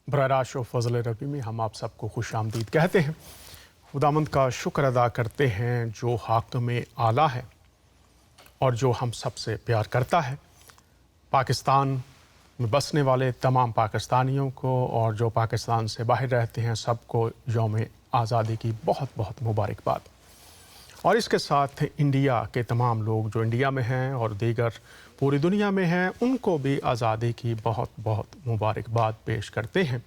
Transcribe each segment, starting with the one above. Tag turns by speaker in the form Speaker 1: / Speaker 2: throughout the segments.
Speaker 1: बराराश और फजल रबी में हम आप सबको खुश आमदीद कहते हैं। खुदावंद का शुक्र अदा करते हैं जो हाकिम आला है और जो हम सबसे प्यार करता है। पाकिस्तान में बसने वाले तमाम पाकिस्तानियों को और जो पाकिस्तान से बाहर रहते हैं सबको यौम आज़ादी की बहुत बहुत मुबारकबाद। और इसके साथ इंडिया के तमाम लोग जो इंडिया में हैं और दीगर पूरी दुनिया में हैं उनको भी आज़ादी की बहुत बहुत मुबारकबाद पेश करते हैं।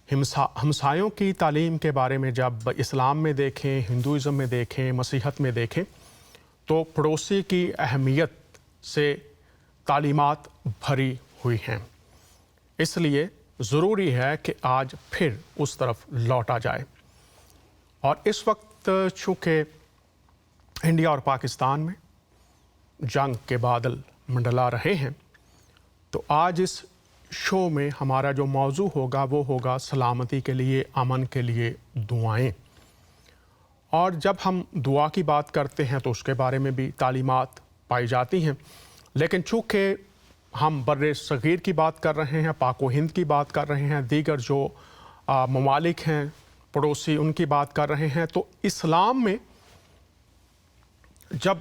Speaker 1: हमसायों की तालीम के बारे में जब इस्लाम में देखें, हिंदुइज़म में देखें, मसीहत में देखें तो पड़ोसी की अहमियत से तालीमात भरी हुई हैं। इसलिए ज़रूरी है कि आज फिर उस तरफ लौटा जाए। और इस वक्त चूँकि इंडिया और पाकिस्तान में जंग के बादल मंडला रहे हैं तो आज इस शो में हमारा जो मौजू होगा वो होगा सलामती के लिए, अमन के लिए दुआएं। और जब हम दुआ की बात करते हैं तो उसके बारे में भी तालीमात पाई जाती हैं, लेकिन चूँकि हम बर्रे सगीर की बात कर रहे हैं, पाक व हिंद की बात कर रहे हैं, दीगर जो ममालिक हैं पड़ोसी उनकी बात कर रहे हैं, तो इस्लाम में जब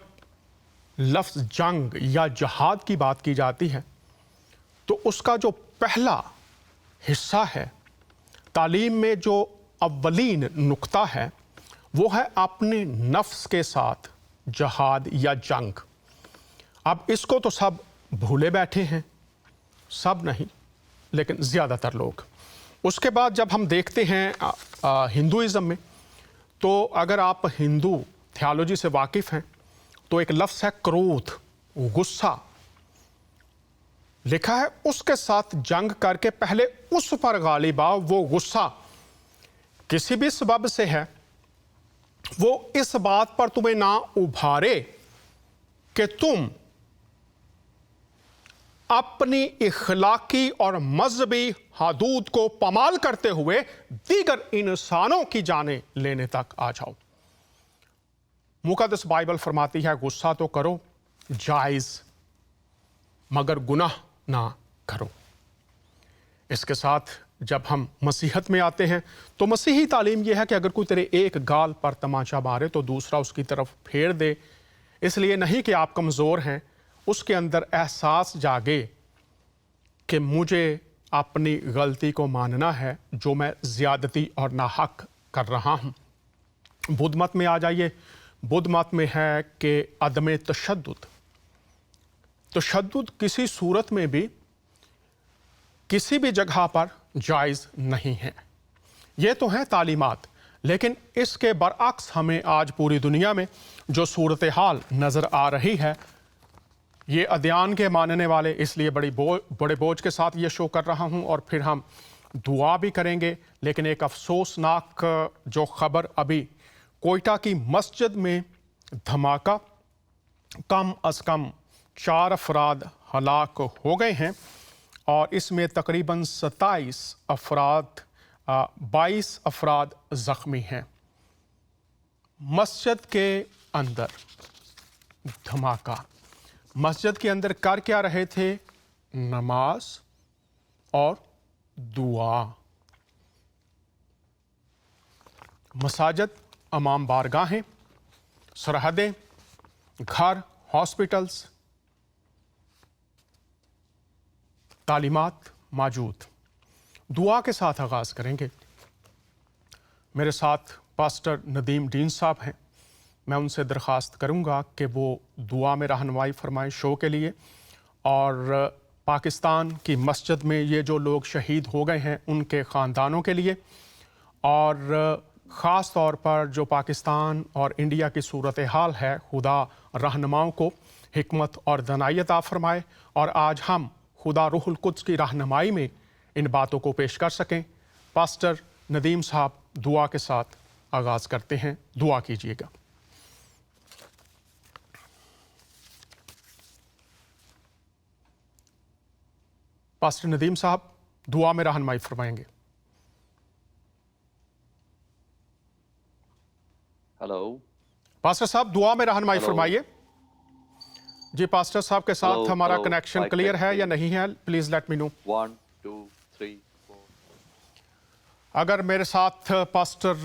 Speaker 1: लफ्ज़ जंग या जहाद की बात की जाती है तो उसका जो पहला हिस्सा है तालीम में, जो अव्वलीन नुक्ता है वो है अपने नफ्स के साथ जहाद या जंग। अब इसको तो सब भूले बैठे हैं, सब नहीं लेकिन ज़्यादातर लोग। उसके बाद जब हम देखते हैं हिंदुइज़म में, तो अगर आप हिंदू थियोलॉजी से वाकिफ़ हैं तो एक लफ्ज़ है क्रोध, गुस्सा। लिखा है उसके साथ जंग करके पहले उस पर गालिब आओ। वो गुस्सा किसी भी सबब से है, वो इस बात पर तुम्हें ना उभारे कि तुम अपनी इखलाकी और मजहबी हदूद को पमाल करते हुए दीगर इंसानों की जानें लेने तक आ जाओ। मुक़द्दस बाइबल फरमाती है गुस्सा तो करो जायज़, मगर गुनाह ना करो। इसके साथ जब हम मसीहत में आते हैं तो मसीही तालीम यह है कि अगर कोई तेरे एक गाल पर तमाचा मारे तो दूसरा उसकी तरफ फेर दे। इसलिए नहीं कि आप कमज़ोर हैं, उसके अंदर एहसास जागे कि मुझे अपनी गलती को मानना है जो मैं ज़्यादती और नाहक कर रहा हूँ। बुद्ध मत में आ जाइए। बुद्ध मत में है कि अदम तशद्दुद किसी सूरत में भी किसी भी जगह पर जायज़ नहीं है। ये तो है तालीमात, लेकिन इसके बरअक्स हमें आज पूरी दुनिया में जो सूरत हाल नज़र आ रही है, ये अदयान के मानने वाले, इसलिए बड़े बोझ के साथ ये शो कर रहा हूँ और फिर हम दुआ भी करेंगे। लेकिन एक अफसोसनाक जो ख़बर अभी कोयटा की मस्जिद में धमाका, कम अज़ कम 4 अफराद हलाक हो गए हैं और इसमें तकरीबन 27 अफराद 22 अफराद ज़ख्मी हैं। मस्जिद के अंदर धमाका। मस्जिद के अंदर कर क्या रहे थे? नमाज और दुआ। मसाजिद अमाम बारगाहें, सरहदें, घर, हॉस्पिटल्स, तालीमात मौजूद। दुआ के साथ आगाज़ करेंगे। मेरे साथ पास्टर नदीम डीन साहब हैं। मैं उनसे दरख्वास्त करूंगा कि वो दुआ में रहनुमाई फरमाएं शो के लिए, और पाकिस्तान की मस्जिद में ये जो लोग शहीद हो गए हैं उनके ख़ानदानों के लिए, और ख़ास तौर पर जो पाकिस्तान और इंडिया की सूरत हाल है, खुदा रहनुमाओं को हिकमत और दनाई अता फरमाए और आज हम खुदा रूहुल कुद्स की रहनुमाई में इन बातों को पेश कर सकें। पास्टर नदीम साहब दुआ के साथ आगाज़ करते हैं। दुआ कीजिएगा। पास्टर नदीम साहब दुआ में रहनुमाई फरमाएंगे।
Speaker 2: हेलो
Speaker 1: पास्टर साहब दुआ में रहनुमाई फरमाइए। जी पास्टर साहब के साथ हमारा कनेक्शन क्लियर है या नहीं है? Please let me know.
Speaker 2: 1 2 3 4
Speaker 1: अगर मेरे साथ पास्टर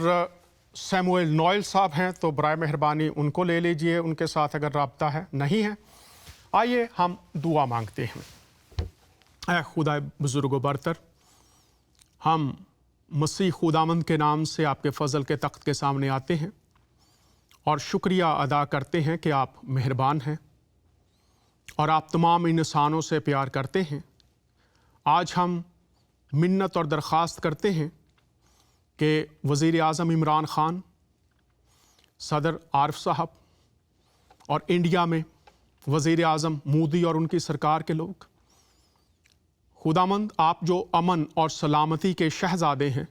Speaker 1: सैमुअल नॉयल साहब हैं तो बराए मेहरबानी उनको ले लीजिए, उनके साथ अगर राब्ता है। नहीं है, आइए हम दुआ मांगते हैं। ऐ खुदा बुजुर्ग बरतर, हम मसीह खुदामंद के नाम से आपके फजल के तख्त के सामने आते हैं और शुक्रिया अदा करते हैं कि आप मेहरबान हैं और आप तमाम इंसानों से प्यार करते हैं। आज हम मिन्नत और दरख्वास्त करते हैं कि वज़ीर आज़म इमरान ख़ान, सदर आरिफ साहब और इंडिया में वज़ीर आज़म मोदी और उनकी सरकार के लोग, खुदामंद आप जो अमन और सलामती के शहज़ादे हैं,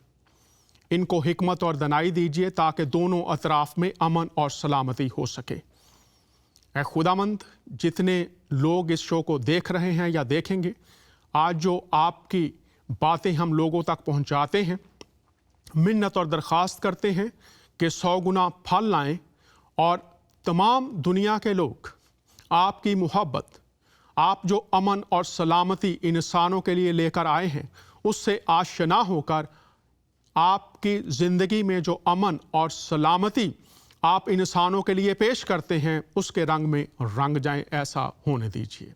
Speaker 1: इनको हिकमत और दनाई दीजिए ताकि दोनों अतराफ़ में अमन और सलामती हो सके। ऐ खुदामंद, जितने लोग इस शो को देख रहे हैं या देखेंगे, आज जो आपकी बातें हम लोगों तक पहुंचाते हैं, मिन्नत और दरख्वास्त करते हैं कि 100 गुना फल लाएं और तमाम दुनिया के लोग आपकी मोहब्बत, आप जो अमन और सलामती इंसानों के लिए लेकर आए हैं, उससे आशना होकर आपकी ज़िंदगी में जो अमन और सलामती आप इंसानों के लिए पेश करते हैं, उसके रंग में रंग जाएं। ऐसा होने दीजिए।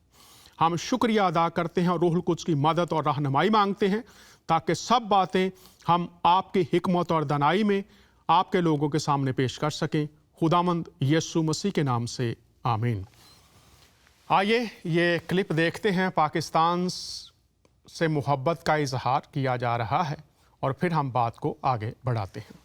Speaker 1: हम शुक्रिया अदा करते हैं और रूहुल कुद्स की मदद और रहनुमाई मांगते हैं ताकि सब बातें हम आपकी हिकमत और दनाई में आपके लोगों के सामने पेश कर सकें। खुदामंद यीशु मसीह के नाम से आमीन। आइए ये क्लिप देखते हैं। पाकिस्तान से मोहब्बत का इजहार किया जा रहा है और फिर हम बात को आगे बढ़ाते हैं।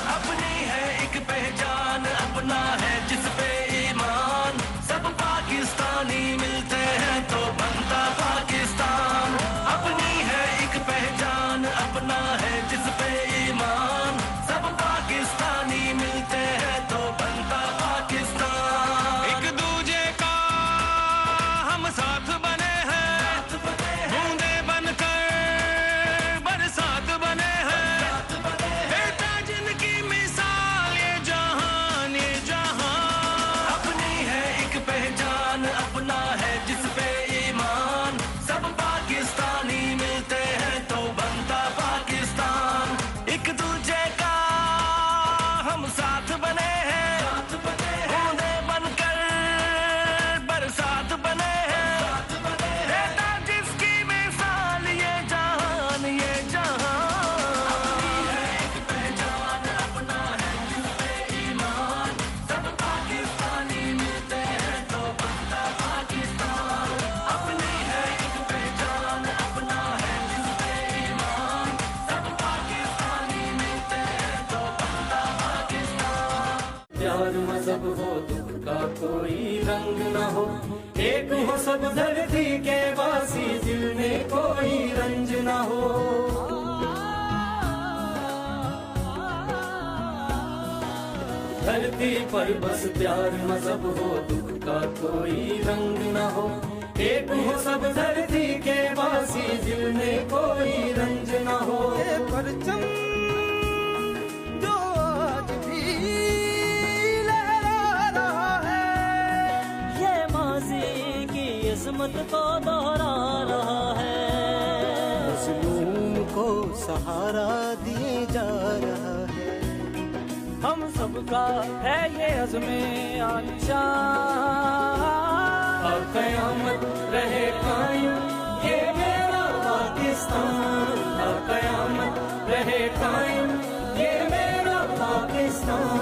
Speaker 2: अपनी है एक पहचान, अपना है जिस पे ईमान, सब पाकिस्तानी मिलते हैं तो बनता पाकिस्तान। अपनी है एक पहचान, अपना है जिस पे ईमान, सब पाकिस्तानी मिलते हैं तो बनता पाकिस्तान। एक दूजे का हम साथ बने हैं, बूंदे बनकर बरसात बने हैं, बेटा जिनकी मिसाल ये जहान ये जहां। अपनी है एक पहचान, अपना है जिस पे ईमान, सब पाकिस्तानी मिलते हैं तो बनता पाकिस्तान। एक दूजे का हम साथ बने हैं, बूंदे बनकर बरसात बने हैं, बेटा जिसकी मिसाल ये जहान ये जहां। अपनी है एक पहचान, अपना है जिस पे ईमान, सब पाकिस्तानी मिलते हैं तो बनता पाकिस्तान। अपनी है एक पहचान, अपना है जिस पे ईमान, सब पाकिस्तानी मिलते हैं तो बनता पाकिस्तान।
Speaker 3: प्यार मजहब हो, दुख का कोई रंग न हो, एक हो सब धरती के वासी, दिल में कोई रंज न हो। धरती पर बस प्यार मजहब हो, दुख का कोई रंग न हो, एक हो सब धरती के वासी, दिल में कोई रंज न हो।
Speaker 4: परचम जो आज भी लहरा रहा है,
Speaker 5: ये माजी की इस्मत को दोहरा रहा है।
Speaker 4: मजलूम को सहारा दिए जा रहा है।
Speaker 5: हम सबका है ये अज़्मे अच्छा,
Speaker 3: और कयामत रहे कायम ये मेरा पाकिस्तान, और कयामत रहे कायम ये मेरा पाकिस्तान।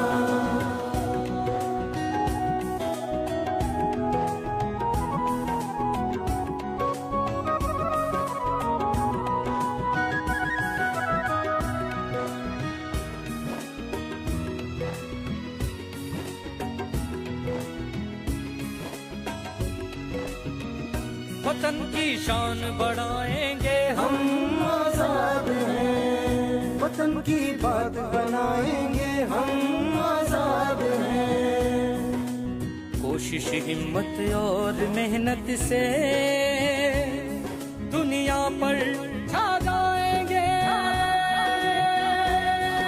Speaker 5: वतन की शान बढ़ाएंगे हम,
Speaker 3: आजाद हैं,
Speaker 4: वतन की बात बनाएंगे हम,
Speaker 3: आजाद हैं।
Speaker 5: कोशिश हिम्मत और मेहनत से दुनिया पर छा जाएंगे।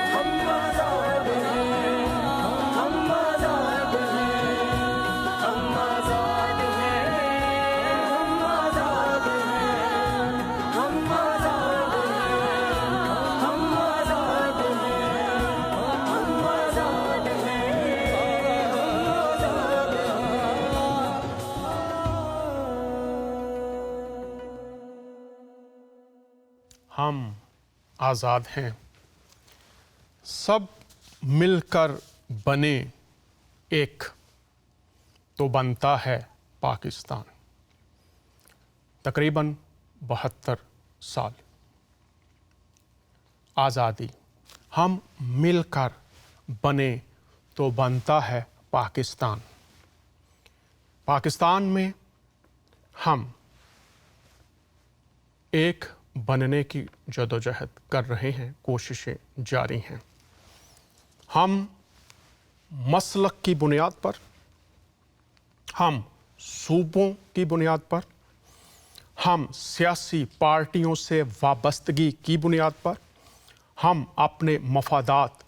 Speaker 3: हम आजाद हैं, हम आजाद हैं, हम आजाद हैं, हम आजाद हैं, हम आजाद हैं।
Speaker 1: हम आज़ाद हैं, सब मिलकर बने एक तो बनता है पाकिस्तान। तकरीबन 72 साल आज़ादी, हम मिलकर बने तो बनता है पाकिस्तान। पाकिस्तान में हम एक बनने की जदोजहद कर रहे हैं, कोशिशें जारी हैं। हम मसलक की बुनियाद पर, हम सूबों की बुनियाद पर, हम सियासी पार्टियों से वाबस्तगी की बुनियाद पर, हम अपने मफादात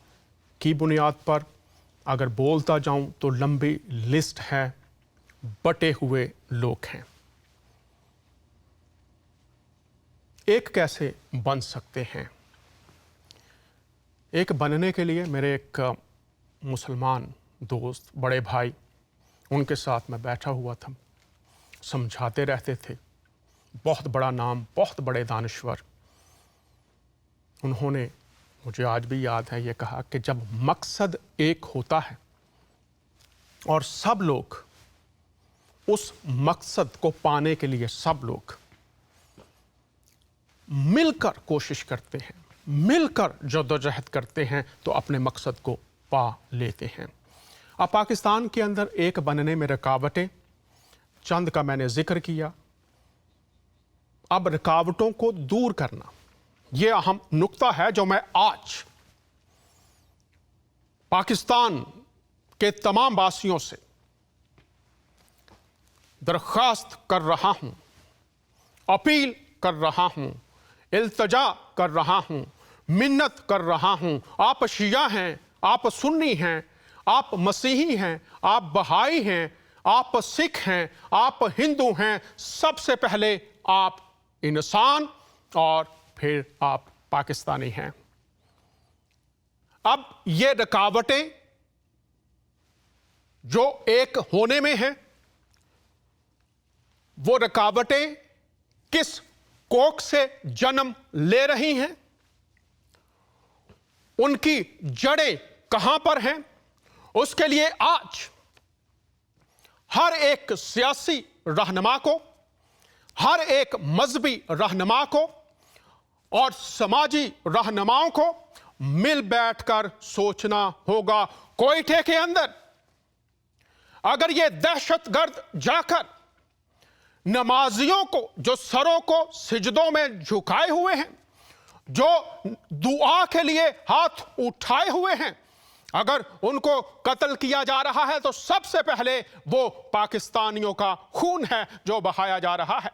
Speaker 1: की बुनियाद पर, अगर बोलता जाऊं तो लंबी लिस्ट है, बटे हुए लोग हैं। एक कैसे बन सकते हैं? एक बनने के लिए मेरे एक मुसलमान दोस्त, बड़े भाई, उनके साथ मैं बैठा हुआ था, समझाते रहते थे। बहुत बड़ा नाम, बहुत बड़े दानिश्वर। उन्होंने, मुझे आज भी याद है, ये कहा कि जब मकसद एक होता है और सब लोग उस मकसद को पाने के लिए सब लोग मिलकर कोशिश करते हैं, मिलकर जद्दोजहद करते हैं, तो अपने मकसद को पा लेते हैं। अब पाकिस्तान के अंदर एक बनने में रुकावटें, चंद का मैंने जिक्र किया। अब रुकावटों को दूर करना, यह अहम नुक्ता है जो मैं आज पाकिस्तान के तमाम वासियों से दरख्वास्त कर रहा हूं, अपील कर रहा हूं, इल्तजा कर रहा हूं, मिन्नत कर रहा हूं। आप शिया हैं, आप सुन्नी हैं, आप मसीही हैं, आप बहाई हैं, आप सिख हैं, आप हिंदू हैं, सबसे पहले आप इंसान और फिर आप पाकिस्तानी हैं। अब ये रुकावटें जो एक होने में हैं, वो रुकावटें किस कोख से जन्म ले रही हैं, उनकी जड़ें कहां पर हैं, उसके लिए आज हर एक सियासी रहनुमा को, हर एक मजहबी रहनुमा को और समाजी रहनुमाओं को मिल बैठकर सोचना होगा। कोयटे के अंदर अगर ये दहशतगर्द जाकर नमाजियों को, जो सरों को सिजदों में झुकाए हुए हैं, जो दुआ के लिए हाथ उठाए हुए हैं, अगर उनको कत्ल किया जा रहा है तो सबसे पहले वो पाकिस्तानियों का खून है जो बहाया जा रहा है।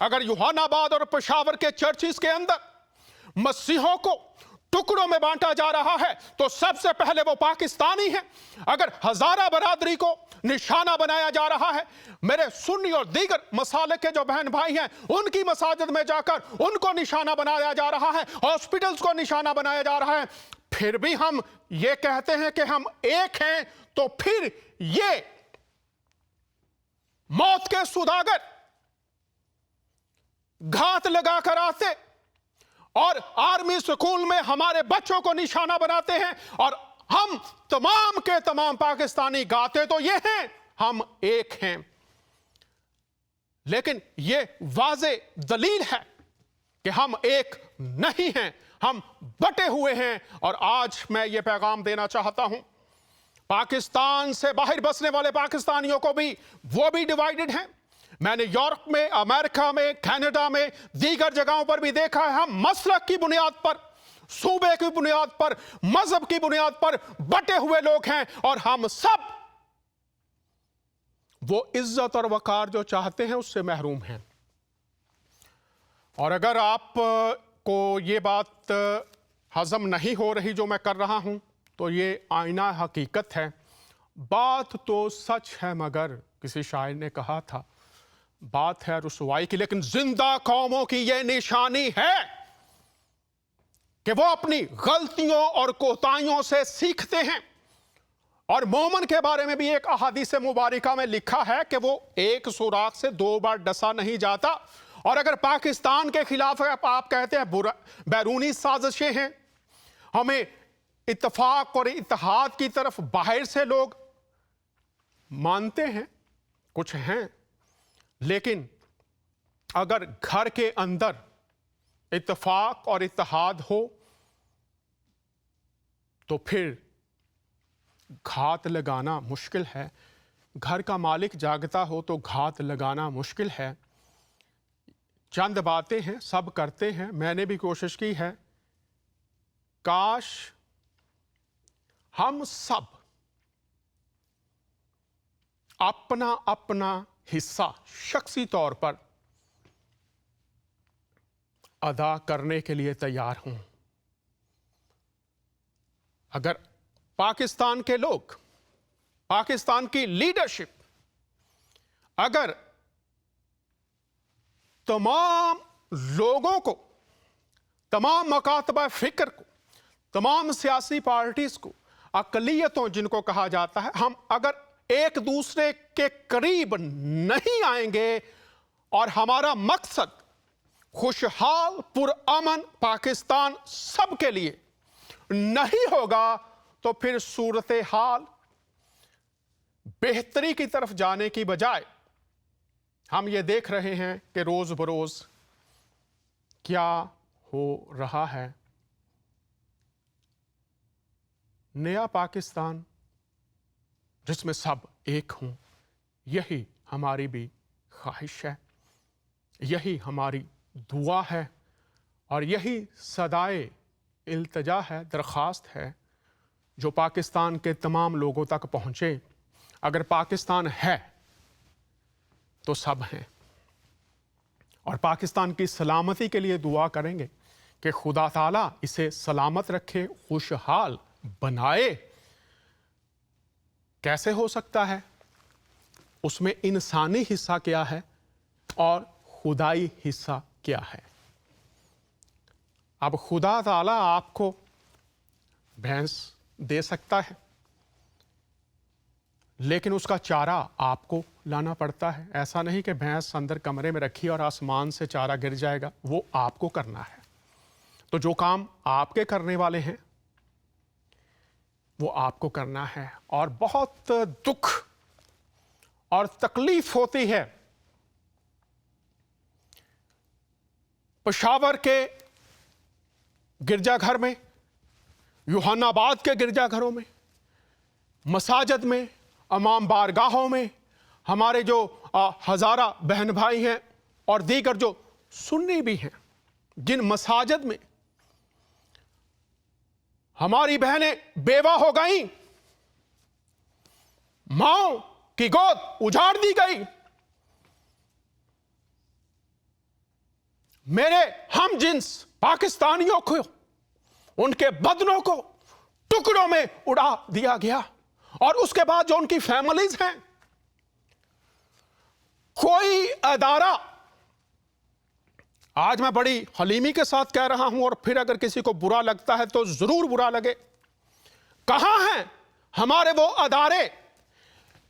Speaker 1: अगर यूहानाबाद और पेशावर के चर्चिस के अंदर मसीहों को टुकड़ों में बांटा जा रहा है तो सबसे पहले वो पाकिस्तानी हैं। अगर हजारा बरादरी को निशाना बनाया जा रहा है, मेरे सुन्नी और दीगर मसाले के जो बहन भाई हैं, उनकी मसाजिद में जाकर उनको निशाना बनाया जा रहा है, हॉस्पिटल्स को निशाना बनाया जा रहा है, फिर भी हम ये कहते हैं कि हम एक हैं, तो फिर ये मौत के सुदागर घात लगाकर आते और आर्मी स्कूल में हमारे बच्चों को निशाना बनाते हैं, और हम तमाम के तमाम पाकिस्तानी गाते तो ये हैं, हम एक हैं। लेकिन ये वाज़े दलील है कि हम एक नहीं हैं, हम बटे हुए हैं। और आज मैं ये पैगाम देना चाहता हूं, पाकिस्तान से बाहर बसने वाले पाकिस्तानियों को भी, वो भी डिवाइडेड हैं। मैंने यूरोप में, अमेरिका में, कनाडा में, दीगर जगहों पर भी देखा है, हम मसलक की बुनियाद पर, सूबे की बुनियाद पर, मजहब की बुनियाद पर बटे हुए लोग हैं, और हम सब वो इज्जत और वकार जो चाहते हैं उससे महरूम हैं। और अगर आप को ये बात हजम नहीं हो रही जो मैं कर रहा हूं, तो ये आईना हकीकत है। बात तो सच है, मगर किसी शायर ने कहा था, बात है रुसवाई की, लेकिन जिंदा कौमों की यह निशानी है कि वो अपनी गलतियों और कोताहियों से सीखते हैं। और मोमन के बारे में भी एक अहादीस मुबारका में लिखा है कि वो एक सुराख से 2 बार डसा नहीं जाता, और अगर पाकिस्तान के खिलाफ आप कहते हैं बैरूनी साजिशें हैं, हमें इत्तेफाक और इत्तेहाद की तरफ बाहर से लोग मानते हैं, कुछ हैं, लेकिन अगर घर के अंदर इत्तेफाक और इत्तेहाद हो तो फिर घात लगाना मुश्किल है। घर का मालिक जागता हो तो घात लगाना मुश्किल है। चंद बातें हैं, सब करते हैं, मैंने भी कोशिश की है। काश हम सब अपना अपना हिस्सा शख्सी तौर पर अदा करने के लिए तैयार हों। अगर पाकिस्तान के लोग, पाकिस्तान की लीडरशिप अगर तमाम लोगों को, तमाम मकातबा फिक्र को, तमाम सियासी पार्टीज को, अक़लियतों जिनको कहा जाता है, हम अगर एक दूसरे के करीब नहीं आएंगे और हमारा मकसद खुशहाल पुरअमन पाकिस्तान सबके लिए नहीं होगा तो फिर सूरत हाल बेहतरी की तरफ जाने की बजाय हम ये देख रहे हैं कि रोज बरोज क्या हो रहा है। नया पाकिस्तान जिसमें सब एक हों, यही हमारी भी ख्वाहिश है, यही हमारी दुआ है और यही सदाए इल्तिजा है, दरख्वास्त है जो पाकिस्तान के तमाम लोगों तक पहुंचे। अगर पाकिस्तान है तो सब हैं और पाकिस्तान की सलामती के लिए दुआ करेंगे कि खुदा ताला इसे सलामत रखे, खुशहाल बनाए। कैसे हो सकता है? उसमें इंसानी हिस्सा क्या है और खुदाई हिस्सा क्या है। अब खुदा ताला आपको भैंस दे सकता है, लेकिन उसका चारा आपको लाना पड़ता है। ऐसा नहीं कि भैंस अंदर कमरे में रखी और आसमान से चारा गिर जाएगा, वो आपको करना है। तो जो काम आपके करने वाले हैं वो आपको करना है। और बहुत दुख और तकलीफ होती है पेशावर के गिरजाघर में, यूहानाबाद के गिरजाघरों में, मसाजिद में, इमाम बारगाहों में हमारे जो हज़ारा बहन भाई हैं और दीगर जो सुन्नी भी हैं, जिन मसाजिद में हमारी बहनें बेवा हो गईं, माओ की गोद उजाड़ दी गई। मेरे हम जिन्स पाकिस्तानियों को, उनके बदनों को टुकड़ों में उड़ा दिया गया और उसके बाद जो उनकी फैमिलीज हैं, कोई अदारा, आज मैं बड़ी हलीमी के साथ कह रहा हूं और फिर अगर किसी को बुरा लगता है तो जरूर बुरा लगे, कहां हैं हमारे वो अदारे?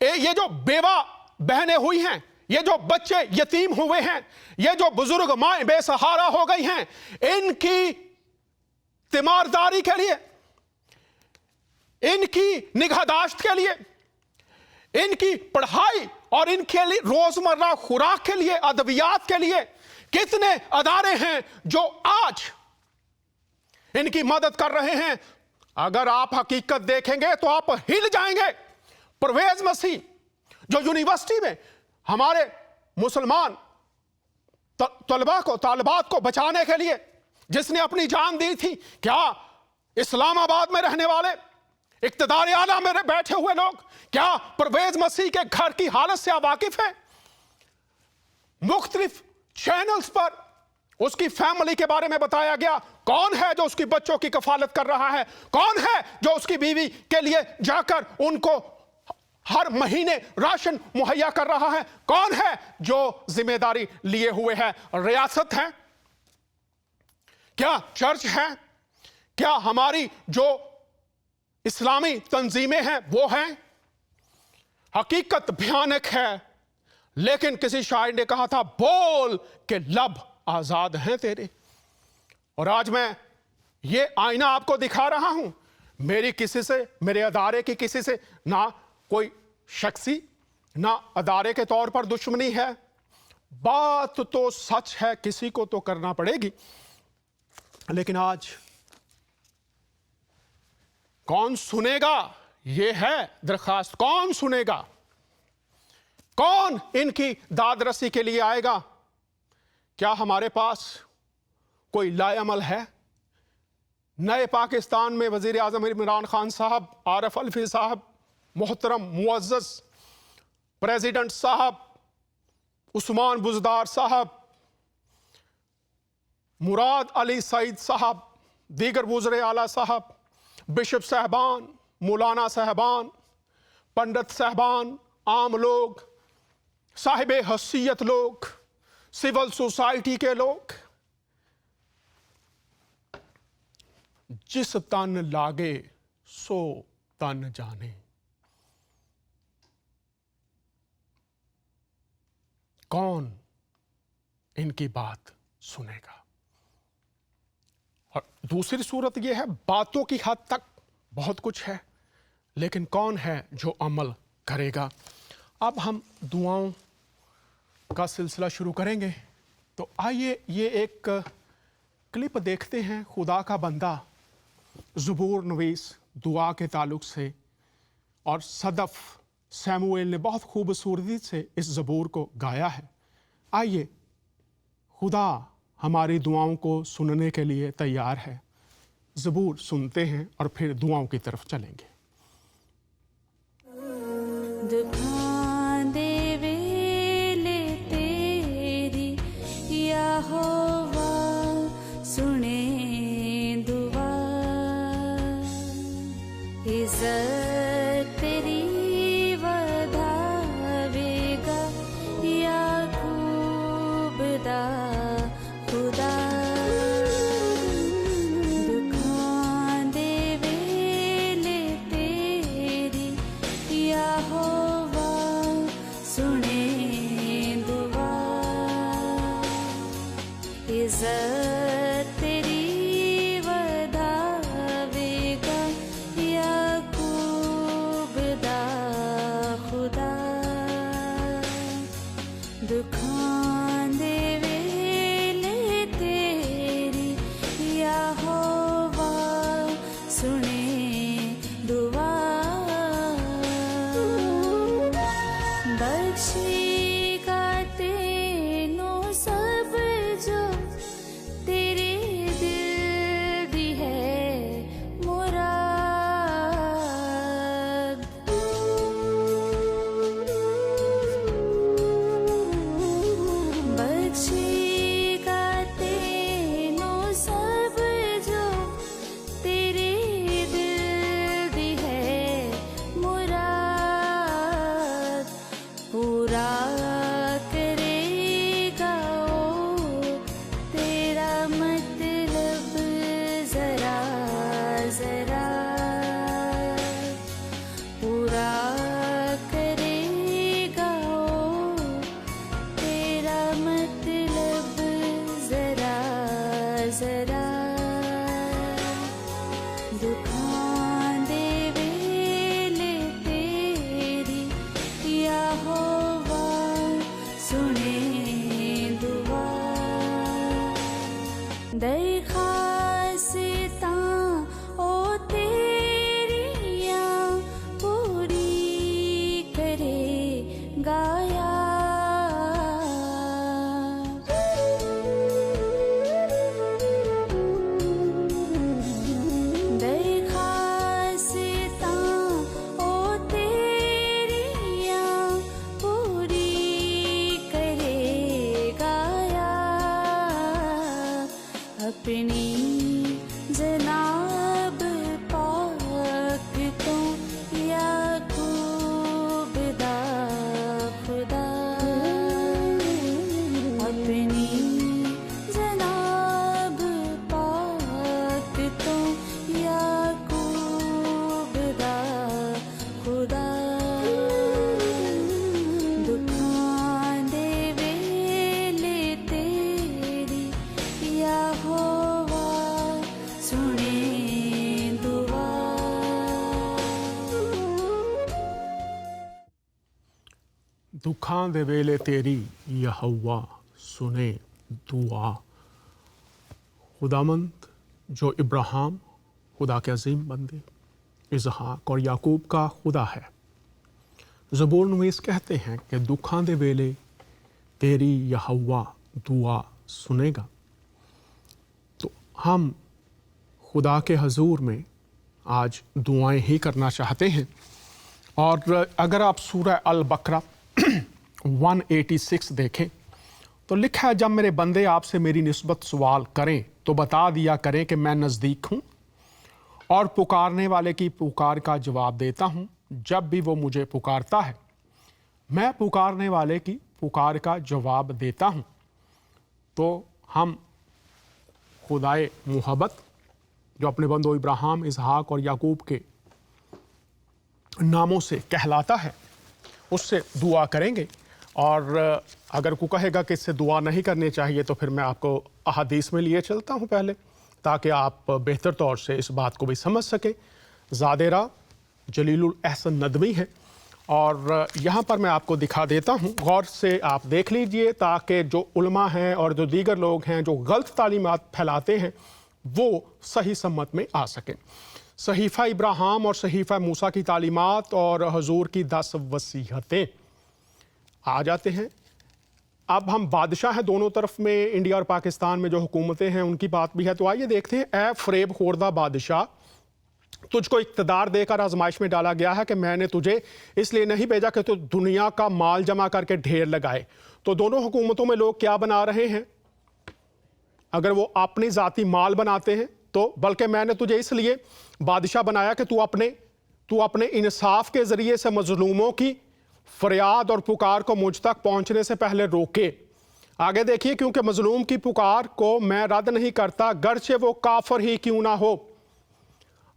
Speaker 1: ये जो बेवा बहनें हुई हैं, ये जो बच्चे यतीम हुए हैं, ये जो बुजुर्ग माएं बेसहारा हो गई हैं, इनकी तीमारदारी के लिए, इनकी निगाहदाश्त के लिए, इनकी पढ़ाई और इनके लिए रोजमर्रा खुराक के लिए, अद्वियात के लिए कितने अदारे हैं जो आज इनकी मदद कर रहे हैं। अगर आप हकीकत देखेंगे तो आप हिल जाएंगे। परवेज मसीह जो यूनिवर्सिटी में हमारे मुसलमान तलबा को, तालिबात को बचाने के लिए जिसने अपनी जान दी थी, क्या इस्लामाबाद में रहने वाले इक्तदार आला में बैठे हुए लोग क्या परवेज मसीह के घर की हालत से वाकिफ है? मुख्तलिफ चैनल्स पर उसकी फैमिली के बारे में बताया गया। कौन है जो उसकी बच्चों की कफालत कर रहा है? कौन है जो उसकी बीवी के लिए जाकर उनको हर महीने राशन मुहैया कर रहा है? कौन है जो जिम्मेदारी लिए हुए है? रियासत है क्या? चर्च है क्या? हमारी जो इस्लामी तंजीमें हैं वो हैं? हकीकत भयानक है। लेकिन किसी शायर ने कहा था, बोल के लब आजाद हैं तेरे। और आज मैं ये आईना आपको दिखा रहा हूं। मेरी किसी से, मेरे अदारे की किसी से ना कोई शख्सी ना अदारे के तौर पर दुश्मनी है। बात तो सच है, किसी को तो करना पड़ेगी। लेकिन आज कौन सुनेगा, ये है दरखास्त। कौन सुनेगा? कौन इनकी दादरसी के लिए आएगा? क्या हमारे पास कोई लाएअमल है? नए पाकिस्तान में वजीर आजम इमरान खान साहब, आरिफ अलवी साहब, मोहतरम मुअज़्ज़ज़ प्रेसिडेंट साहब, उस्मान बुज़दार साहब, मुराद अली सईद साहब, दीगर वज़ीर आला साहब, बिशप साहबान, मौलाना साहबान, पंडित साहबान, आम लोग, साहिब हसीयत लोग, सिविल सोसाइटी के लोग, जिस तन लागे सो तन जाने। कौन इनकी बात सुनेगा? और दूसरी सूरत यह है, बातों की हद तक बहुत कुछ है, लेकिन कौन है जो अमल करेगा? अब हम दुआओं का सिलसिला शुरू करेंगे। तो आइए ये एक क्लिप देखते हैं। खुदा का बंदा ज़बूर नवीस दुआ के ताल्लुक से, और सदफ सैमुएल ने बहुत खूबसूरती से इस ज़बूर को गाया है। आइए, खुदा हमारी दुआओं को सुनने के लिए तैयार है। ज़बूर सुनते हैं और फिर दुआओं की तरफ चलेंगे।
Speaker 6: दुखां दे वेले तेरी यहोवा सुने दुआ, इज़्ज़त तेरी वधावेगा याकूब दा खुदा। दुखां दे वेले तेरी यहोवा सुने दुआ, इज़्ज़त तेरी वधावेगा याकूब दा खुदा। दुखां दे वेले तेरी यहोवा सुने दुआ, बख्शेगा तेनों सब जो तेरे दिल दी है मुराद। बख्शेगा तेनों सब जो तेरे दिल दी है मुराद। पूरा करेगा ओ तेरा मतलब जरा जरा, पूरा करेगा ओ तेरा मतलब जरा जरा। दुखां दे वेले तेरी यहोवा सुने दुआ, दरखास्तां ओ तेरियां पूरी करेगा यार। दरखास्तां ओ तेरियां पूरी करेगा यार। अपनी जनाब पाक तो याकूब दा खुदा। अपनी जनाब पाक तो याकूब दा खुदा। दुखां
Speaker 1: दुखां दे वेले तेरी यहोवा सुने दुआ। खुदामंद जो इब्राहिम खुदा के अजीम बंदे, इसहाक और याकूब का खुदा है, ज़बूर नवीस कहते हैं कि दुखां दे वेले तेरी यहोवा दुआ सुनेगा। तो हम खुदा के हजूर में आज दुआएं ही करना चाहते हैं। और अगर आप सूरह अल बकरा 186 देखें तो लिखा है, जब मेरे बंदे आपसे मेरी निस्बत सवाल करें तो बता दिया करें कि मैं नज़दीक हूँ और पुकारने वाले की पुकार का जवाब देता हूँ। जब भी वो मुझे पुकारता है मैं पुकारने वाले की पुकार का जवाब देता हूँ। तो हम खुदाए मुहब्बत जो अपने बंदों इब्राहिम, इसहाक और याकूब के नामों से कहलाता है उससे दुआ करेंगे। और अगर कोई कहेगा कि इससे दुआ नहीं करनी चाहिए तो फिर मैं आपको अहादीस में लिए चलता हूँ पहले, ताकि आप बेहतर तौर से इस बात को भी समझ सकें। ज़ादेरा जलीलुल एहसन नदवी है और यहाँ पर मैं आपको दिखा देता हूँ, गौर से आप देख लीजिए ताकि जो उलमा हैं और जो दीगर लोग हैं जो गलत तालीमात फैलाते हैं वो सही सम्मत में आ सकें। सहीफ़ा इब्राहिम और सहीफ़ा मूसा की तालीमात और हजूर की 10 वसीयतें आ जाते हैं। अब हम बादशाह हैं दोनों तरफ में, इंडिया और पाकिस्तान में जो हुकूमतें हैं उनकी बात भी है। तो आइए देखते हैं। ए फरेब खोरदा बादशाह, तुझको इक़्तिदार देकर आजमाइश में डाला गया है कि मैंने तुझे इसलिए नहीं भेजा कि तू दुनिया का माल जमा करके ढेर लगाए। तो दोनों हुकूमतों में लोग क्या बना रहे हैं? अगर वो अपनी ज़ाती माल बनाते हैं तो, बल्कि मैंने तुझे इसलिए बादशाह बनाया कि तू अपने इंसाफ के ज़रिए से मजलूमों की फरियाद और पुकार को मुझ तक पहुंचने से पहले रोके। आगे देखिए, क्योंकि मजलूम की पुकार को मैं रद्द नहीं करता, गर्चे वो काफिर ही क्यों ना हो।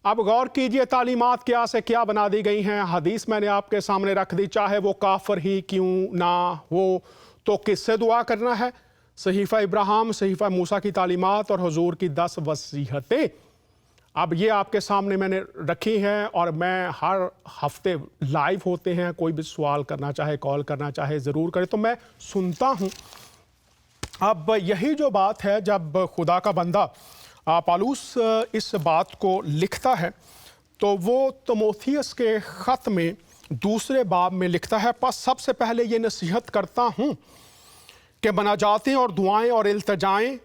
Speaker 1: अब गौर कीजिए तालीमात क्या से क्या बना दी गई हैं। हदीस मैंने आपके सामने रख दी, चाहे वो काफिर ही क्यों ना हो। तो किससे दुआ करना है? सहीफ़ा इब्राहिम, सहीफ़ा मूसा की तालीमात और हुजूर की 10 वसीयतें। अब ये आपके सामने मैंने रखी हैं और मैं हर हफ्ते लाइव होते हैं, कोई भी सवाल करना चाहे, कॉल करना चाहे ज़रूर करे, तो मैं सुनता हूँ। अब यही जो बात है, जब खुदा का बंदा पालूस इस बात को लिखता है तो वो तिमोथियस के ख़त में 2 बाब में लिखता है, बस सबसे पहले ये नसीहत करता हूँ कि मनाजातें और दुआएं और इल्तिजाएं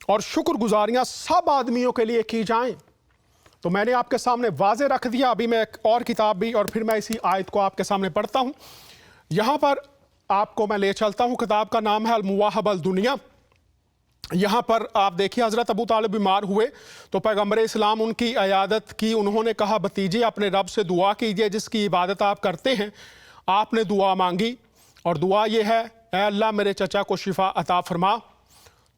Speaker 1: और शुक्रगुजारियां सब आदमियों के लिए की जाएं। तो मैंने आपके सामने वाज़े रख दिया। अभी मैं एक और किताब भी, और फिर मैं इसी आयत को आपके सामने पढ़ता हूं। यहां पर आपको मैं ले चलता हूं। किताब का नाम है अल मुवाहब अल दुनिया। यहां पर आप देखिए, हज़रत अबू तालिब बीमार हुए तो पैगम्बर इस्लाम उनकी इयादत की। उन्होंने कहा, भतीजे अपने रब से दुआ कीजिए जिसकी इबादत आप करते हैं। आपने दुआ मांगी और दुआ ये है, ऐ अल्लाह मेरे चचा को शिफा अता फरमा।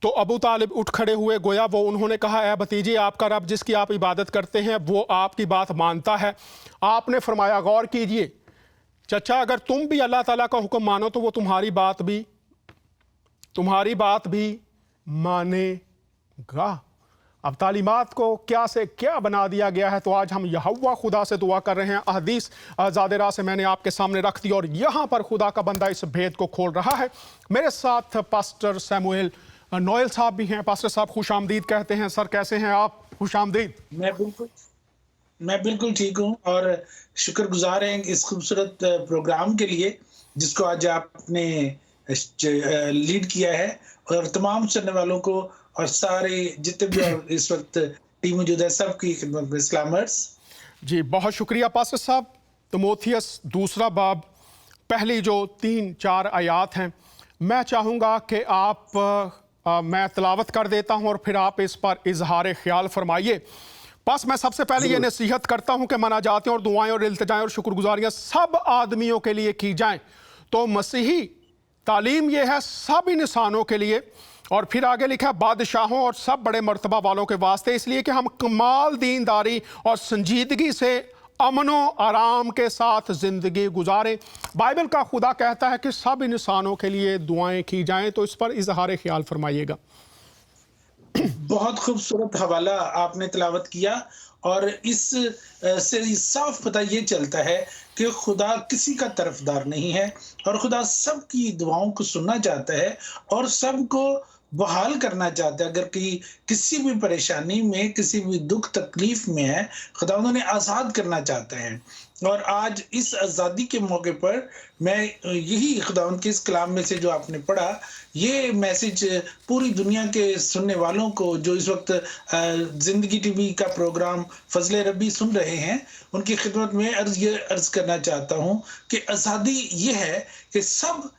Speaker 1: तो अबू तालिब उठ खड़े हुए, गोया वो उन्होंने कहा, ऐ भतीजे आपका रब जिसकी आप इबादत करते हैं वो आपकी बात मानता है। आपने फरमाया, गौर कीजिए चचा, अगर तुम भी अल्लाह ताला का हुक्म मानो तो वो तुम्हारी बात भी मानेगा। अब तालीमात को क्या से क्या बना दिया गया है। तो आज हम यहोवा खुदा से दुआ कर रहे हैं। अहदीस ज़ादेरा से मैंने आपके सामने रख दी और यहाँ पर खुदा का बंदा इस भेद को खोल रहा है। मेरे साथ पास्टर सैमुएल नोएल साहब भी हैं। पास्टर साहब खुश आमदीद कहते हैं। सर कैसे हैं आप? खुश आमदीद।
Speaker 7: मैं बिल्कुल ठीक हूँ और शुक्रगुजार हैं इस खूबसूरत प्रोग्राम के लिए जिसको आज आपने लीड किया है, और तमाम सुनने वालों को और सारे जितने भी इस वक्त टीम मौजूद है सबकी खिदमत में इस्लामर्स। जी
Speaker 1: बहुत शुक्रिया पास्टर साहब। तिमोथियस 2 बाब पहली जो 3-4 आयात हैं, मैं चाहूँगा कि मैं तिलावत कर देता हूँ और फिर आप इस पर इजहार ख्याल फरमाइए। बस मैं सबसे पहले ये नसीहत करता हूँ कि मनाजातें और दुआएं और इल्तिजाएं और शुक्रगुजारियाँ सब आदमियों के लिए की जाएं। तो मसीही तालीम ये है सब इंसानों के लिए। और फिर आगे लिखा है, बादशाहों और सब बड़े मर्तबा वालों के वास्ते, इसलिए कि हम कमाल दीनदारी और संजीदगी से अमनो आराम के साथ ज़िंदगी गुजारें। बाइबल का खुदा कहता है कि सब इंसानों के लिए दुआएं की जाएं। तो इस पर इजहार ख्याल फरमाइएगा।
Speaker 7: बहुत खूबसूरत हवाला आपने तिलावत किया और इस से साफ पता ये चलता है कि खुदा किसी का तरफदार नहीं है और खुदा सबकी दुआओं को सुनना चाहता है और सबको बहाल करना चाहता है। अगर किसी भी परेशानी में, किसी भी दुख तकलीफ में है, खुदा उन्हें आज़ाद करना चाहता है। और आज इस आज़ादी के मौके पर मैं यही खुदावंद के इस कलाम में से जो आपने पढ़ा, ये मैसेज पूरी दुनिया के सुनने वालों को जो इस वक्त जिंदगी टीवी का प्रोग्राम फजले रब्बी सुन रहे हैं, उनकी खिदमत में अर्ज करना चाहता हूँ कि आज़ादी ये है कि सब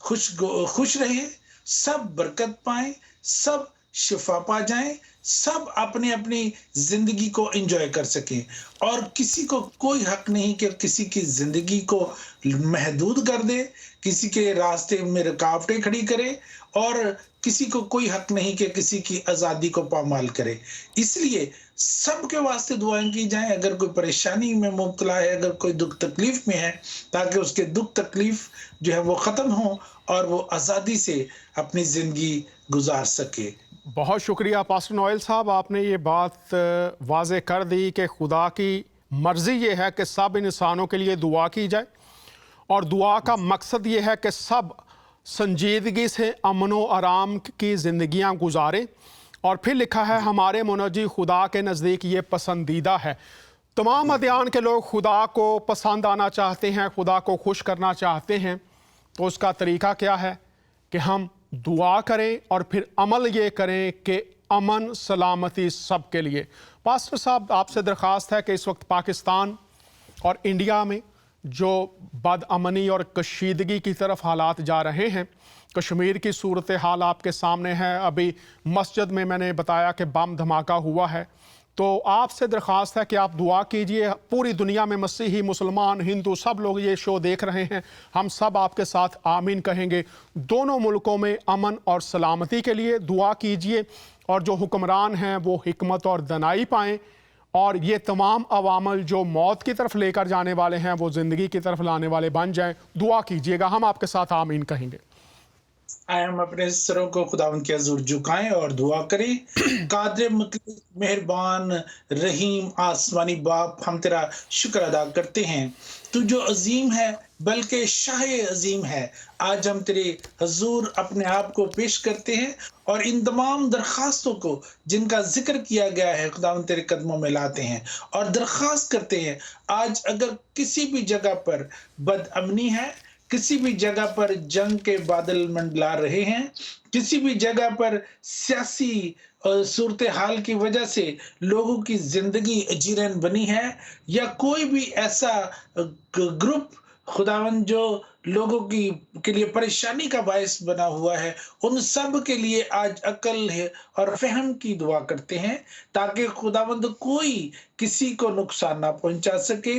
Speaker 7: खुश रहे, सब बरकत पाएं, सब शिफा पा जाएं, सब अपनी अपनी जिंदगी को एंजॉय कर सकें और किसी को कोई हक नहीं कि किसी की जिंदगी को महदूद कर दे, किसी के रास्ते में रुकावटें खड़ी करे और किसी को कोई हक नहीं कि किसी की आज़ादी को पामाल करे। इसलिए सबके वास्ते दुआएं की जाएं। अगर कोई परेशानी में मुब्तला है, अगर कोई दुख तकलीफ में है, ताकि उसके दुख तकलीफ जो है वो ख़त्म हो और वो आज़ादी से अपनी ज़िंदगी गुजार सके।
Speaker 1: बहुत शुक्रिया पास्टर नोएल साहब, आपने ये बात वाज़े कर दी कि खुदा की मर्ज़ी ये है कि सब इंसानों के लिए दुआ की जाए और दुआ का मकसद ये है कि सब संजीदगी से अमन व आराम की ज़िंदगियाँ गुजारें। और फिर लिखा है हमारे मुनज्जी खुदा के नज़दीक ये पसंदीदा है। तमाम अदयान के लोग खुदा को पसंद आना चाहते हैं, खुदा को खुश करना चाहते हैं। तो उसका तरीका क्या है कि हम दुआ करें और फिर अमल ये करें कि अमन सलामती सब के लिए। पास्टर साहब, आपसे दरख्वास्त है कि इस वक्त पाकिस्तान और इंडिया में जो बदअमनी और कशीदगी की तरफ हालात जा रहे हैं, कश्मीर की सूरत हाल आपके सामने है। अभी मस्जिद में मैंने बताया कि बम धमाका हुआ है। तो आपसे दरख्वास्त है कि आप दुआ कीजिए। पूरी दुनिया में मसीही, मुसलमान, हिंदू सब लोग ये शो देख रहे हैं, हम सब आपके साथ आमीन कहेंगे। दोनों मुल्कों में अमन और सलामती के लिए दुआ कीजिए और जो हुक्मरान हैं वो हिकमत और दनाई पाएँ और ये तमाम अवामल जो मौत की तरफ लेकर जाने वाले हैं वो ज़िंदगी की तरफ लाने वाले बन जाएं। दुआ कीजिएगा, हम आपके साथ आमीन कहेंगे।
Speaker 7: हम अपने सरों को खुदावंद के हजूर झुकाएं और दुआ करें। कादिर मुतलक मेहरबान रहीम आसमानी बाप, हम तेरा शुक्र अदा करते हैं। तू जो अजीम है बल्कि शाह अजीम है। आज हम तेरे हजूर अपने आप को पेश करते हैं और इन तमाम दरख्वास्तों को जिनका जिक्र किया गया है खुदावंद तेरे कदमों में लाते हैं और दरख्वास्त करते हैं। आज अगर किसी भी जगह पर बदअमनी है, किसी भी जगह पर जंग के बादल मंडला रहे हैं, किसी भी जगह पर सियासी सूरत हाल की वजह से लोगों की जिंदगी अजीरन बनी है या कोई भी ऐसा ग्रुप खुदावन जो लोगों के लिए परेशानी का बायस बना हुआ है, उन सब के लिए आज अकल है और फहम की दुआ करते हैं ताकि खुदावंद कोई किसी को नुकसान ना पहुंचा सके।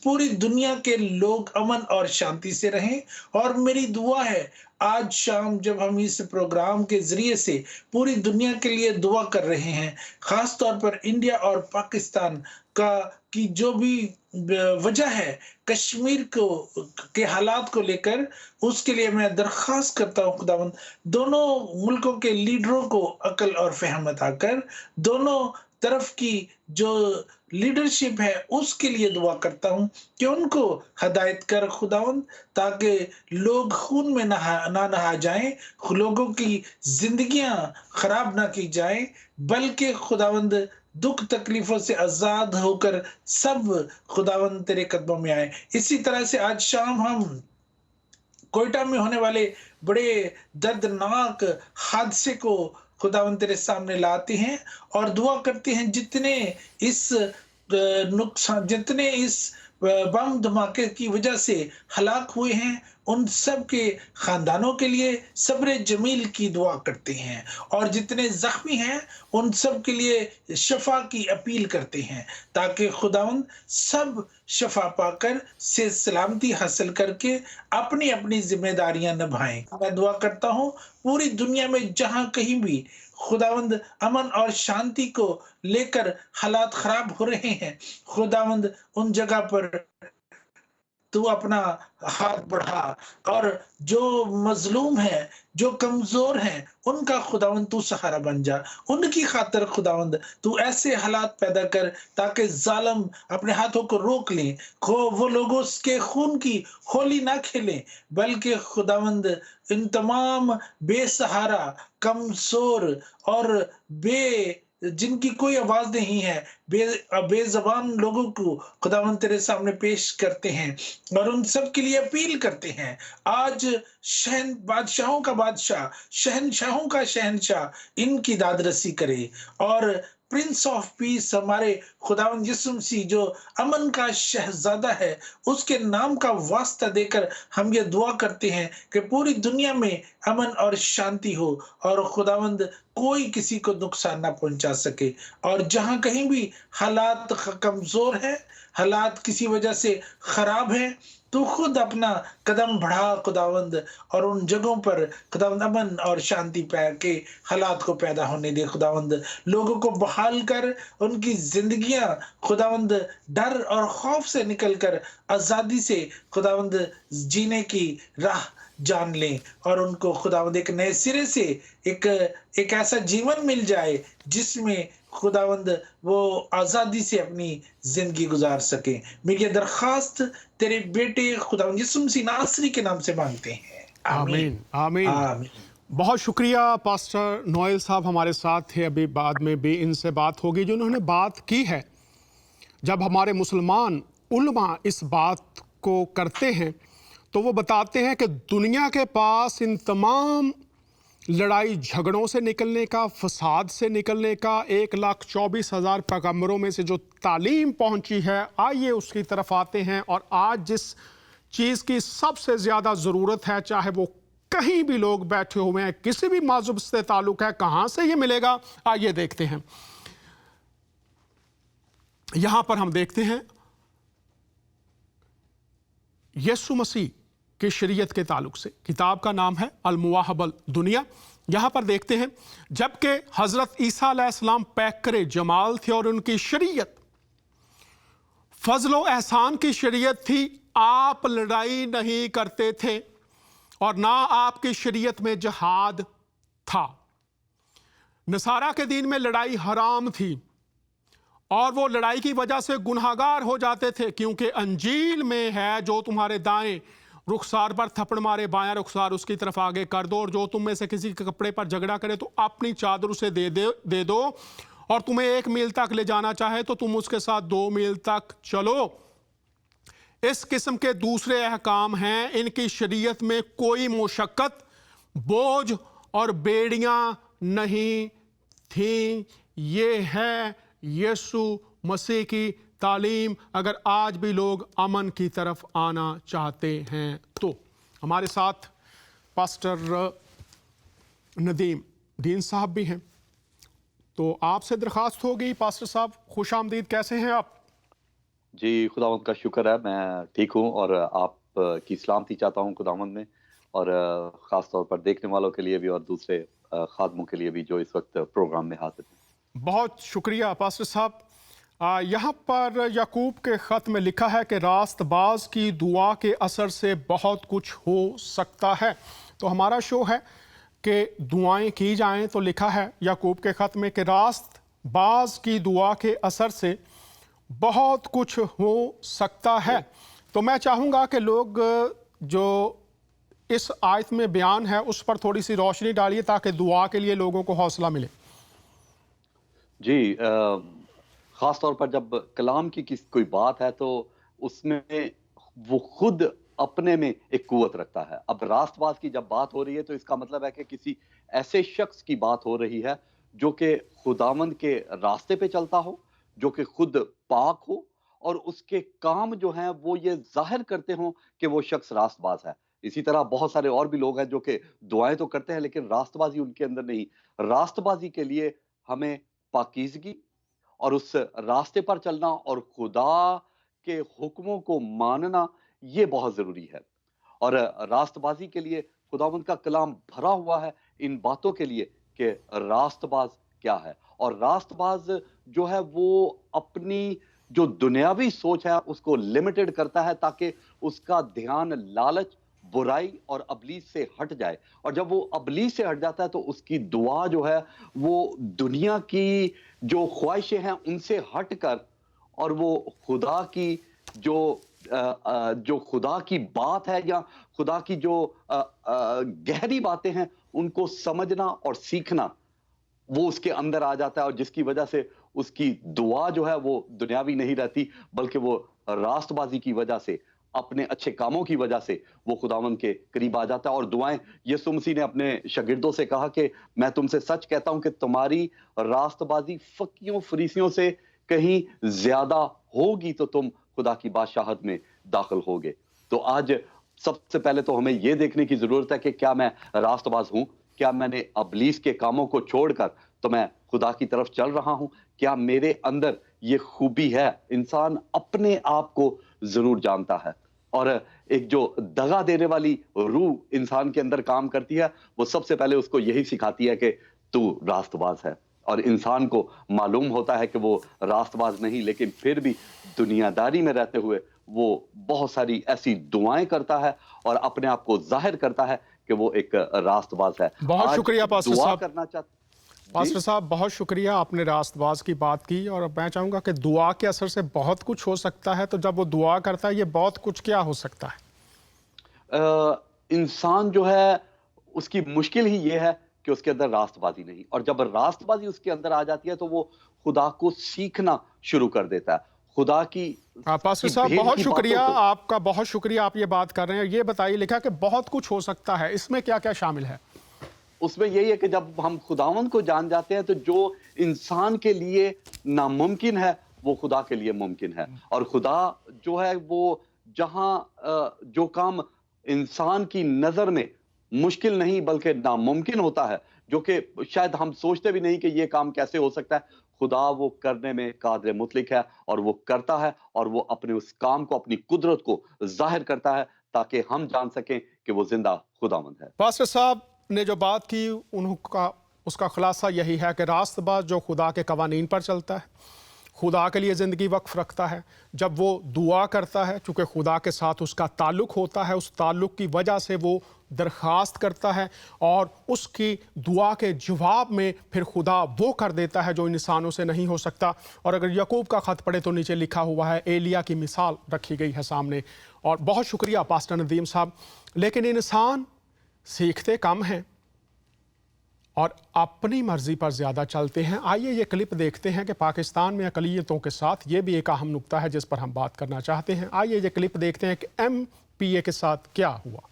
Speaker 7: पूरी दुनिया के लोग अमन और शांति से रहें। और मेरी दुआ है आज शाम जब हम इस प्रोग्राम के जरिए से पूरी दुनिया के लिए दुआ कर रहे हैं, खास तौर पर इंडिया और पाकिस्तान की जो भी वजह है कश्मीर के हालात को लेकर, उसके लिए मैं दरख्वास्त करता हूँ खुदावंद दोनों मुल्कों के लीडरों को अकल और फहम अता कर, दोनों तरफ की जो लीडरशिप है उसके लिए दुआ करता हूँ कि उनको हदायत कर खुदावंद, ताकि लोग खून में ना नहा जाएं, लोगों की जिंदगियां खराब ना की जाएं, बल्कि खुदावंद दुख तकलीफों से आजाद होकर सब खुदावंद तेरे कदमों में आए। इसी तरह से आज शाम हम कोयटा में होने वाले बड़े दर्दनाक हादसे को खुदावंद तेरे सामने लाते हैं और दुआ करते हैं जितने इस बम धमाके की वजह से हलाक हुए हैं उन सब के खानदानों के लिए सब्र जमील की दुआ करते हैं और जितने जख्मी हैं उन सब के लिए शफा की अपील करते हैं ताकि खुदावंद सब शफा पाकर से सलामती हासिल करके अपनी अपनी जिम्मेदारियां निभाएं। मैं दुआ करता हूं पूरी दुनिया में जहां कहीं भी खुदावंद अमन और शांति को लेकर हालात खराब हो रहे हैं, खुदावंद उन जगह पर तू अपना हाथ बढ़ा, और जो मजलूम है, जो कमजोर हैं, उनका खुदावंद तू सहारा बन जा। उनकी खातिर खुदावंद तू ऐसे हालात पैदा कर ताकि जालिम अपने हाथों को रोक लें, वो लोगों के खून की होली ना खेलें, बल्कि खुदावंद इन तमाम बेसहारा, कमजोर और जिनकी कोई आवाज नहीं है, बेजबान लोगों को खुदावंद तेरे सामने पेश करते हैं और उन सब के लिए अपील करते हैं। आज बादशाहों का बादशाह, शहनशाहों का शहनशाह इनकी दादरसी करे, और प्रिंस ऑफ पीस हमारे खुदावंद यीशु मसीह जो अमन का शहजादा है, उसके नाम का वास्ता देकर हम ये दुआ करते हैं कि पूरी दुनिया में अमन और शांति हो, और खुदावंद कोई किसी को नुकसान ना पहुंचा सके। और जहां कहीं भी हालात कमजोर है, हालात किसी वजह से खराब है, तू खुद अपना कदम बढ़ा खुदावंद, और उन जगहों पर खुदावंद अमन और शांति के हालात को पैदा होने दे खुदावंद। लोगों को बहाल कर, उनकी जिंदगियां खुदावंद डर और खौफ से निकलकर आजादी से खुदावंद जीने की राह जान लें, और उनको खुदावंद एक नए सिरे से एक ऐसा जीवन मिल जाए जिसमें खुदावंद वो आजादी से अपनी जिंदगी गुजार सके। मेरी दरखास्त तेरे बेटे खुदावंद यीशु मसीह नासरी के नाम से मांगते हैं,
Speaker 1: आमीन आमीन।
Speaker 7: आमीन।
Speaker 1: बहुत शुक्रिया पास्टर नोएल साहब हमारे साथ थे, अभी बाद में भी इनसे बात होगी जो उन्होंने बात की है। जब हमारे मुसलमान उलमा इस बात को करते हैं तो वो बताते हैं कि दुनिया के पास इन तमाम लड़ाई झगड़ों से निकलने का, फसाद से निकलने का 1,24,000 पैगंबरों में से जो तालीम पहुंची है, आइए उसकी तरफ आते हैं। और आज जिस चीज़ की सबसे ज़्यादा ज़रूरत है, चाहे वो कहीं भी लोग बैठे हुए हैं, किसी भी मज़हब से ताल्लुक़ है, कहाँ से ये मिलेगा, आइए देखते हैं। यहाँ पर हम देखते हैं यीशु मसीह की शरीयत के ताल्लुक से, किताब का नाम है अल-मुवाहबल दुनिया। यहाँ पर देखते हैं जबकि हज़रत ईसा अलैहिस्सलाम पैकरे जमाल थे और उनकी शरीयत फजलो एहसान की शरीयत थी, आप लड़ाई नहीं करते थे और ना आपकी शरीयत में जहाद था। नसारा के दिन में लड़ाई हराम थी और वो लड़ाई की वजह से गुनहगार हो जाते थे, क्योंकि अंजील में है जो तुम्हारे दाएं रुखसार पर थप्पड़ मारे बायां रुखसार उसकी तरफ आगे कर दो, और जो तुम में से किसी के कपड़े पर झगड़ा करे तो अपनी चादर उसे दे दो, और तुम्हें 1 मील तक ले जाना चाहे तो तुम उसके साथ 2 मील तक चलो। इस किस्म के दूसरे अहकाम हैं, इनकी शरीयत में कोई मुशक्कत, बोझ और बेड़ियां नहीं थी। ये है यीशु मसीह की तालीम, अगर आज भी लोग अमन की तरफ आना चाहते हैं तो। हमारे साथ पास्टर नदीम दीन साहब भी हैं, तो आपसे दरख्वास्त होगी पास्टर साहब, खुश आमदीद, कैसे हैं आप?
Speaker 8: जी खुदावंद का शुक्र है, मैं ठीक हूँ और आप की सलामती चाहता हूँ खुदावंद में, और ख़ास तौर पर देखने वालों के लिए भी और दूसरे खादमों के लिए भी जो इस वक्त प्रोग्राम में हाजिर हैं।
Speaker 1: बहुत शुक्रिया पास्टर साहब। यहाँ पर याकूब के ख़त में लिखा है कि रास्तबाज की दुआ के असर से बहुत कुछ हो सकता है। तो हमारा शो है कि दुआएं की जाएं, तो लिखा है याकूब के ख़त में कि रास्तबाज की दुआ के असर से बहुत कुछ हो सकता है। तो मैं चाहूँगा कि लोग जो इस आयत में बयान है उस पर थोड़ी सी रोशनी डालिए ताकि दुआ के लिए लोगों को हौसला मिले।
Speaker 8: जी, खास तौर पर जब कलाम की कोई बात है तो उसमें वो खुद अपने में एक कुव्वत रखता है। अब रास्तबाज की जब बात हो रही है तो इसका मतलब है कि किसी ऐसे शख्स की बात हो रही है जो कि खुदावंद के रास्ते पे चलता हो, जो कि खुद पाक हो और उसके काम जो हैं वो ये जाहिर करते हों कि वो शख्स रास्तबाज है। इसी तरह बहुत सारे और भी लोग हैं जो कि दुआएं तो करते हैं लेकिन रास्तबाजी उनके अंदर नहीं। रास्तबाजी के लिए हमें पाकीज़गी और उस रास्ते पर चलना और खुदा के हुक्मों को मानना ये बहुत ज़रूरी है। और रास्तबाजी के लिए खुदावंद का कलाम भरा हुआ है इन बातों के लिए कि रास्तबाज क्या है। और रास्तबाज जो है वो अपनी जो दुनियावी सोच है उसको लिमिटेड करता है ताकि उसका ध्यान लालच, बुराई और अबलीस से हट जाए। और जब वो अबलीस से हट जाता है तो उसकी दुआ जो है वो दुनिया की जो ख्वाहिशें हैं उनसे हटकर और वो खुदा की जो खुदा की बात है या खुदा की जो गहरी बातें हैं उनको समझना और सीखना वो उसके अंदर आ जाता है, और जिसकी वजह से उसकी दुआ जो है वो दुनियावी नहीं रहती बल्कि वो रास्तबाजी की वजह से, अपने अच्छे कामों की वजह से वो खुदावंद के करीब आ जाता है। और दुआएं, यीशु मसीह ने अपने शागिर्दों से कहा कि मैं तुमसे सच कहता हूं कि तुम्हारी रास्तबाजी फकीयों फरीसियों से कहीं ज्यादा होगी तो तुम खुदा की बादशाहत में दाखिल होगे। तो आज सबसे पहले तो हमें यह देखने की जरूरत है कि क्या मैं रास्तबाज हूं, क्या मैंने अबलीस के कामों को छोड़कर तो मैं खुदा की तरफ चल रहा हूं, क्या मेरे अंदर ये खूबी है। इंसान अपने आप को जरूर जानता है, और एक जो दगा देने वाली रूह इंसान के अंदर काम करती है वो सबसे पहले उसको यही सिखाती है कि तू रास्तबाज है। और इंसान को मालूम होता है कि वो रास्तबाज नहीं, लेकिन फिर भी दुनियादारी में रहते हुए वो बहुत सारी ऐसी दुआएं करता है और अपने आप को जाहिर करता है कि वो एक रास्तबाज है।
Speaker 1: बहुत शुक्रिया पास्टर साहब।
Speaker 8: करना चाहता
Speaker 1: पास्टर साहब, बहुत शुक्रिया, आपने रास्तबाज की बात की। और मैं चाहूँगा कि दुआ के असर से बहुत कुछ हो सकता है, तो जब वो दुआ करता है ये बहुत कुछ क्या हो सकता है?
Speaker 8: इंसान जो है उसकी मुश्किल ही ये है कि उसके अंदर रास्तबाजी नहीं, और जब रास्तबाजी उसके अंदर आ जाती है तो वो खुदा को सीखना शुरू कर देता है। खुदा की
Speaker 1: पास्टर साहब बहुत शुक्रिया आपका, बहुत शुक्रिया आप ये बात कर रहे हैं। ये बताइए, लिखा कि बहुत कुछ हो सकता है, इसमें क्या क्या शामिल है?
Speaker 8: उसमें यही है कि जब हम खुदावंद को जान जाते हैं तो जो इंसान के लिए नामुमकिन है वो खुदा के लिए मुमकिन है। और खुदा जो है वो जहां जो काम इंसान की नजर में मुश्किल नहीं बल्कि नामुमकिन होता है, जो कि शायद हम सोचते भी नहीं कि ये काम कैसे हो सकता है, खुदा वो करने में कादिर मुतलिक है और वो करता है, और वो अपने उस काम को, अपनी कुदरत को जाहिर करता है ताकि हम जान सकें कि वो जिंदा खुदावंद है।
Speaker 1: पास्टर साहब ने जो बात की उसका खुलासा यही है कि रास्तबाज जो खुदा के कवानीन पर चलता है, खुदा के लिए ज़िंदगी वक्फ रखता है, जब वो दुआ करता है, चूँकि खुदा के साथ उसका ताल्लुक़ होता है, उस ताल्लुक़ की वजह से वो दरख्वास्त करता है और उसकी दुआ के जवाब में फिर खुदा वो कर देता है जो इंसानों से नहीं हो सकता। और अगर याकूब का ख़त पढ़े तो नीचे लिखा हुआ है, एलिया की मिसाल रखी गई है सामने। और बहुत शुक्रिया पास्टर नदीम साहब। लेकिन इंसान सीखते कम हैं और अपनी मर्जी पर ज़्यादा चलते हैं। आइए ये क्लिप देखते हैं कि पाकिस्तान में अक़लियतों के साथ ये भी एक अहम नुक्ता है जिस पर हम बात करना चाहते हैं। आइए ये क्लिप देखते हैं कि MPA के साथ क्या हुआ।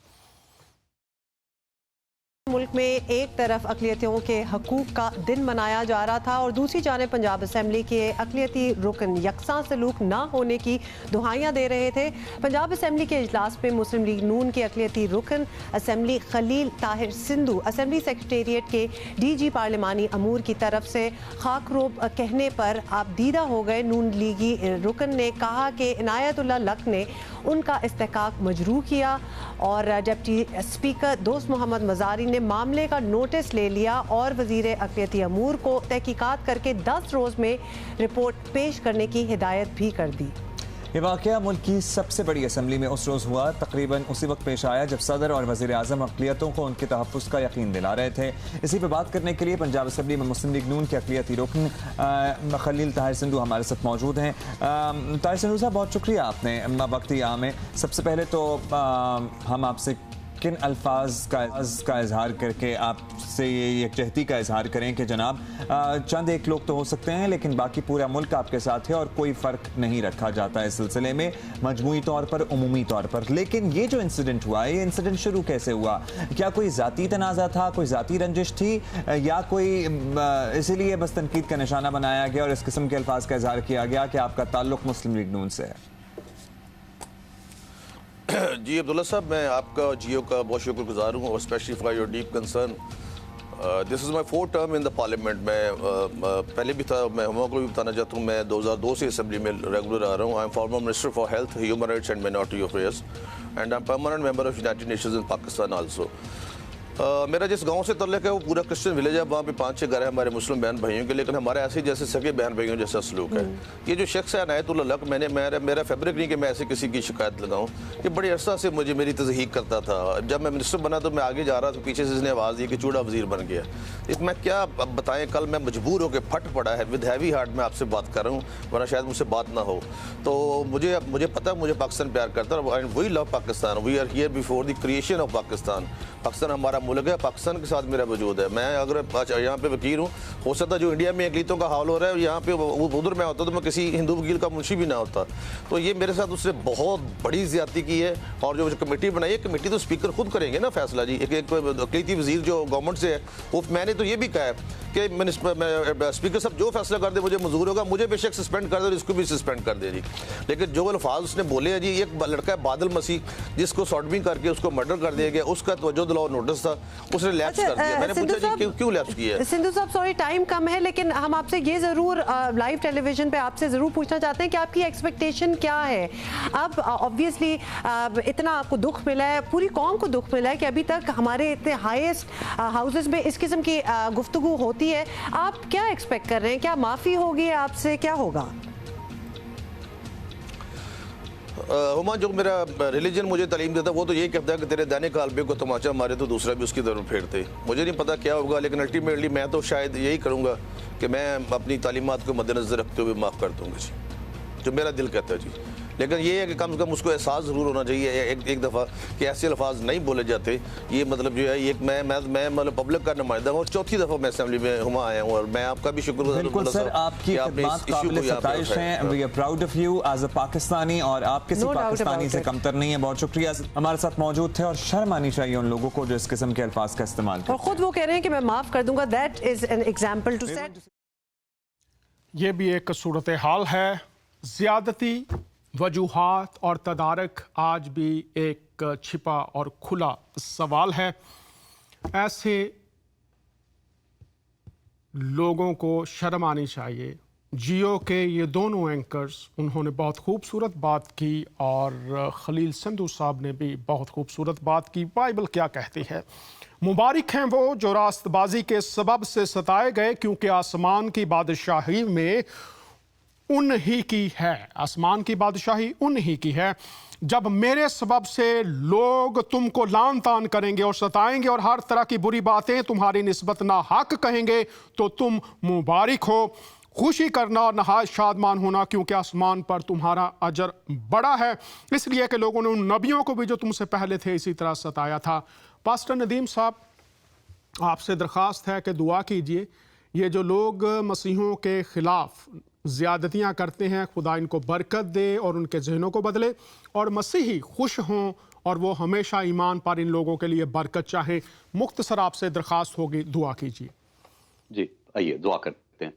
Speaker 9: मुल्क में एक तरफ अक़लियतियों के हकूक़ का दिन मनाया जा रहा था और दूसरी जानिब पंजाब असम्बली के अक़लियती रुकन यकसां सलूक ना होने की दुहाइयाँ दे रहे थे। पंजाब असम्बली के इजलास में मुस्लिम लीग नून के अक़लियती रुकन assembly Khalil Tahir Sindhu assembly secretariat के DG पार्लिमानी अमूर की तरफ से खाकरोब कहने पर आप दीदा हो गए। नून लीगी रुकन ने कहा कि इनायतुल्लाह लक ने उनका इस्तेकाक मजरूह किया और डिप्टी स्पीकर दोस्त मोहम्मद मज़ारी ने मामले का नोटिस ले लिया और वज़ीर अक़लियती अमूर को तहकीकात करके 10 रोज़ में रिपोर्ट पेश करने की हिदायत भी कर दी।
Speaker 10: ये वाक़या मुल्क की सबसे बड़ी असम्बली में उस रोज़ हुआ, तकरीबन उसी वक्त पेश आया जब सदर और वज़ीर आज़म अक़लियतों को उनके तहफ़्फ़ुज़ का यकीन दिला रहे थे। इसी पर बात करने के लिए पंजाब असम्बली में मुस्लिम लीग नून के अक़लियती रुकन खलील ताहिर सिंधु हमारे साथ मौजूद हैं। ताहिर सिंधु साहब, बहुत शुक्रिया आपने वक्त दिया हमें। सबसे पहले तो हम आपसे किन अल्फाज का इजहार करके आपसे ये यकजहती का इजहार करें कि जनाब चंद एक लोग तो हो सकते हैं लेकिन बाकी पूरा मुल्क आपके साथ है और कोई फ़र्क नहीं रखा जाता इस सिलसिले में मजमूई तौर पर, उमूमी तौर पर। लेकिन ये जो इंसिडेंट हुआ, ये इंसिडेंट शुरू कैसे हुआ? क्या कोई ज़ाती तनाज़ा था, कोई ज़ाती रंजिश थी, या कोई इसीलिए बस तनकीद का निशाना बनाया गया और इस किस्म के अल्फाज का इजहार किया गया कि आपका ताल्लुक़ मुस्लिम लीग नून से है?
Speaker 11: जी अब्दुल्ला साहब, मैं आपका जियो का बहुत शुक्रगुजार हूँ और specially for your deep concern. This is my 4th term in the parliament. मैं पहले भी था, मैं हम को भी बताना चाहता हूँ, मैं 2002 से असम्बली में रेगुलर आ रहा हूँ। I am former minister for health, human rights and minority affairs and I am permanent member of United Nations in Pakistan also. मेरा जिस गांव से तल्लुक़ है वो पूरा क्रिश्चियन विलेज है। वहाँ पे 5-6 घर है हमारे मुस्लिम बहन भाइयों के, लेकिन हमारे ऐसे जैसे सगे बहन भाइयों जैसा सलूक है। ये जो शख्स है अनायतुल्लाह लक, मेरा फैब्रिक नहीं कि मैं ऐसे किसी की शिकायत लगाऊं। ये बड़ी अरसा से मुझे मेरी तज़हीक करता था। जब मैं मिनिस्टर बना तो मैं आगे जा रहा था, पीछे से इसने आवाज़ दी कि चूड़ा वजीर बन गया। मैं क्या बताएं, कल मैं मजबूर होकर फट पड़ा है, विद हैवी हार्ट मैं आपसे बात कर रहा हूँ, वरना शायद मुझसे बात ना हो। तो मुझे पता है मुझे पाकिस्तान प्यार करता है, and we love Pakistan. We are here before the creation of Pakistan. Pakistan हमारा मुल्क है, पाकिस्तान के साथ मेरा वजूद है। मैं अगर यहाँ पे वकील हूँ, हो सकता है जो इंडिया में अक़लीतों का हाल हो रहा है यहाँ पे उधर मैं होता तो मैं किसी हिंदू वकील का मुंशी भी ना होता। तो ये मेरे साथ उसने बहुत बड़ी ज्यादती की है। और जो कमेटी बनाई है, कमेटी तो स्पीकर खुद करेंगे ना फैसला जी। एक अक़लीती वजीर जो गवर्नमेंट से है, वो मैंने तो ये भी कहा है कि स्पीकर साहब जो फैसला कर दे मुझे मंजूर होगा, मुझे बेशक सस्पेंड कर दे और इसको भी सस्पेंड कर दे जी। लेकिन जो अल्फाज उसने बोले हैं जी, एक लड़का है बादल मसीह जिसको सॉडमी करके उसको मर्डर कर दिया गया, उसका तवज्जो दिलाओ नोटिस था, उसने लैप्स कर दिया। मैंने पूछा जी क्यों लैप्स किया है?
Speaker 9: सिंधु साहब सॉरी टाइम कम है, लेकिन हम आपसे ये जरूर लाइव टेलीविजन पे आपसे जरूर पूछना चाहते हैं कि आपकी एक्सपेक्टेशन क्या है। अब ऑब्वियसली इतना आपको दुख मिला है, पूरी कौम को दुख मिला है कि अभी तक हमारे इतने हाईएस्ट हाउसेस में इस किस्म की गुफ्तगू होती है। आप क्या एक्सपेक्ट कर रहे हैं? क्या माफी होगी आपसे, क्या होगा?
Speaker 11: हुमा, जो मेरा रिलीजन मुझे तालीम देता वो तो यही कहता है कि तेरे दाने कालबे को तमाचा मारे तो दूसरा भी उसकी तरफ फेरते। मुझे नहीं पता क्या होगा, लेकिन अल्टीमेटली मैं तो शायद यही करूँगा कि मैं अपनी तालीमात को मद्देनजर रखते हुए माफ़ कर दूँगा जी, जो मेरा दिल कहता है जी। लेकिन ये है कि कम से कम उसको एहसास ज़रूर होना चाहिए एक दफ़ा कि ऐसे अल्फाज नहीं बोले जाते। ये मतलब जो है ये मैं मतलब पब्लिक का नुमाइंदा हूँ और चौथी दफ़ा मैं असेंबली में हुमा आया हूँ और मैं आपका भी शुक्रगुज़ार हूँ।
Speaker 10: बिल्कुल सर, आपकी खिदमत काबिल सताइश हैं। We are proud of you as a Pakistani, और आप किसी पाकिस्तानी से कमतर नहीं है। बहुत शुक्रिया हमारे साथ मौजूद थे, और शर्म आनी चाहिए उन लोगों को जो इस किस्म के अल्फाज का इस्तेमाल करते हैं।
Speaker 9: और खुद वो कह रहे हैं कि मैं माफ कर दूंगा। That is an example to set.
Speaker 1: ये भी एक सूरत हाल है। ज़्यादती, वजूहात और तदारक आज भी एक छिपा और खुला सवाल है। ऐसे लोगों को शर्म आनी चाहिए। जियो के ये दोनों एंकर्स, उन्होंने बहुत खूबसूरत बात की, और खलील संधू साहब ने भी बहुत खूबसूरत बात की। बाइबल क्या कहती है? मुबारक हैं वो जो रास्तबाजी के सबब से सताए गए, क्योंकि आसमान की बादशाही में उन ही की है। आसमान की बादशाही उन ही की है। जब मेरे सबब से लोग तुमको लान तान करेंगे और सताएंगे और हर तरह की बुरी बातें तुम्हारी निस्बत ना हक कहेंगे, तो तुम मुबारक हो। खुशी करना और नहायत शादमान होना, क्योंकि आसमान पर तुम्हारा अजर बड़ा है, इसलिए कि लोगों ने उन नबियों को भी जो तुमसे पहले थे इसी तरह सताया था। पास्टर नदीम साहब, आपसे दरख्वास्त है कि दुआ कीजिए। ये जो लोग मसीहों के खिलाफ ज़्यादतियाँ करते हैं, खुदा इनको बरकत दे और उनके जहनों को बदले, और मसीही खुश हों और वो हमेशा ईमान पर इन लोगों के लिए बरकत चाहे। मुख्तसर आपसे दरख्वास्त होगी, दुआ कीजिए।
Speaker 8: जी आइए दुआ करते हैं।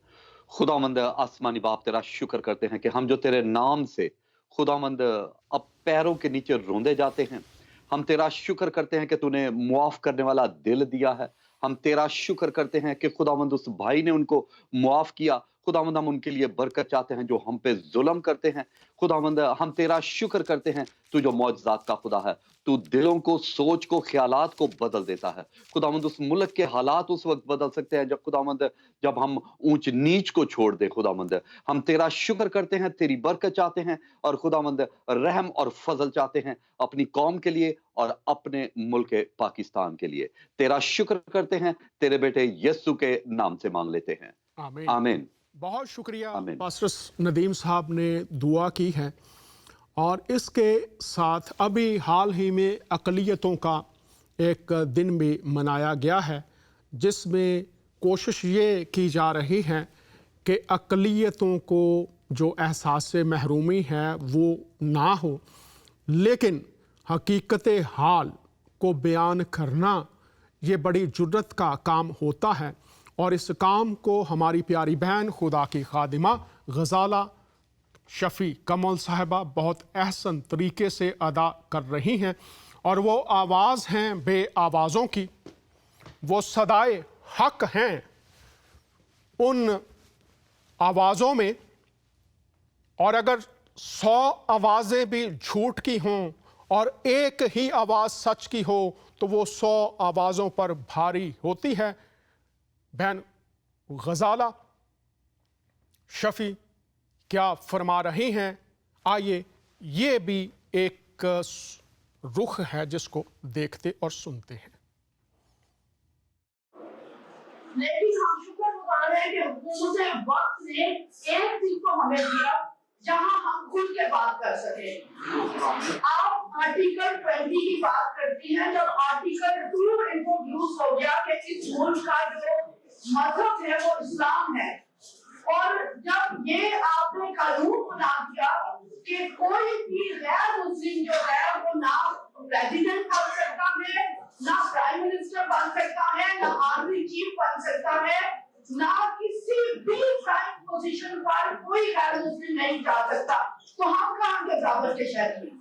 Speaker 8: खुदावंद आसमानी बाप, तेरा शुक्र करते हैं कि हम जो तेरे नाम से खुदावंद अब पैरों के नीचे रोंदे जाते हैं, हम तेरा शुक्र करते हैं कि तूने मुआफ करने वाला दिल दिया है। हम तेरा शुक्र करते हैं कि खुदावंद उस भाई ने उनको मुआफ किया। खुदावंद हम उनके लिए बरकत चाहते हैं जो हम पे जुल्म करते हैं। खुदावंद हम तेरा शुक्र करते हैं, तू जो मौजज़ात का खुदा है, तू दिलों को, सोच को, ख्यालात को बदल देता है। खुदावंद उस मुल्क के हालात उस वक्त बदल सकते हैं जब खुदावंद जब हम ऊंच नीच को छोड़ दे। खुदावंद हम तेरा शुक्र करते हैं, तेरी बरकत चाहते हैं, और खुदावंद रहम और फजल चाहते हैं अपनी कौम के लिए और अपने मुल्क पाकिस्तान के लिए। तेरा शुक्र करते हैं, तेरे बेटे यस्सु के नाम से मांग लेते हैं,
Speaker 1: आमीन।
Speaker 8: आमीन।
Speaker 1: बहुत शुक्रिया। पास्टर नदीम साहब ने दुआ की है, और इसके साथ अभी हाल ही में अक़लियतों का एक दिन भी मनाया गया है, जिसमें कोशिश ये की जा रही है कि अक़लियतों को जो एहसास महरूमी है वो ना हो, लेकिन हकीकत हाल को बयान करना ये बड़ी जुर्रत का काम होता है। और इस काम को हमारी प्यारी बहन खुदा की खादिमा गज़ाला शफ़ी कमल साहिबा बहुत अहसन तरीके से अदा कर रही हैं, और वो आवाज़ हैं बे आवाज़ों की, वो सदाए हक हैं उन आवाज़ों में। और अगर 100 आवाज़ें भी झूठ की हों और एक ही आवाज़ सच की हो तो वो 100 आवाज़ों पर भारी होती है। बहन गजाला शफी क्या फरमा रही हैं, आइए ये भी एक रुख है जिसको देखते और सुनते हैं।
Speaker 12: लेकिन हम शुक्रगुजार हैं कि मुझे वक्त ने एक चीज को हमें दिया जहां हम खुल के बात कर सके। आप आर्टिकल 20 की बात करती हैं, जब आर्टिकल 2 इंट्रोड्यूस हो गया कि इस मुल्क का जो मजहब है वो इस्लाम है, और जब ये आपने कानून बना दिया कि कोई भी गैर मुस्लिम जो है वो ना प्रेसिडेंट बन सकता है, ना प्राइम मिनिस्टर बन सकता है, ना आर्मी चीफ बन सकता है, ना किसी भी प्राइम पोजीशन पर कोई गैर मुस्लिम नहीं जा सकता, तो हम कहाँ के बराबर के शहरी हैं?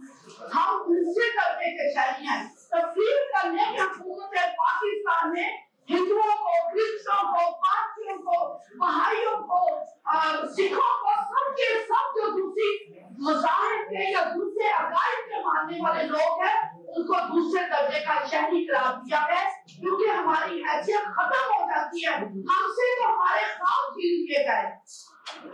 Speaker 12: हम दूसरे दर्जे के शहरी हैं। तस्लीम करने की हुकूमत है पाकिस्तान में हिंदुओं को, क्रिश्चियनों को, पारसियों को, बहाइयों को, सिखों को, सबके सब जो दूसरी मज़ाहिब के या दूसरे अकायद के मानने वाले लोग हैं उनको दूसरे दर्जे का शहरी करार दिया है, क्योंकि हमारी हैसियत खत्म हो जाती है। हमसे तो हमारे ख्वाब छीन लिए गए,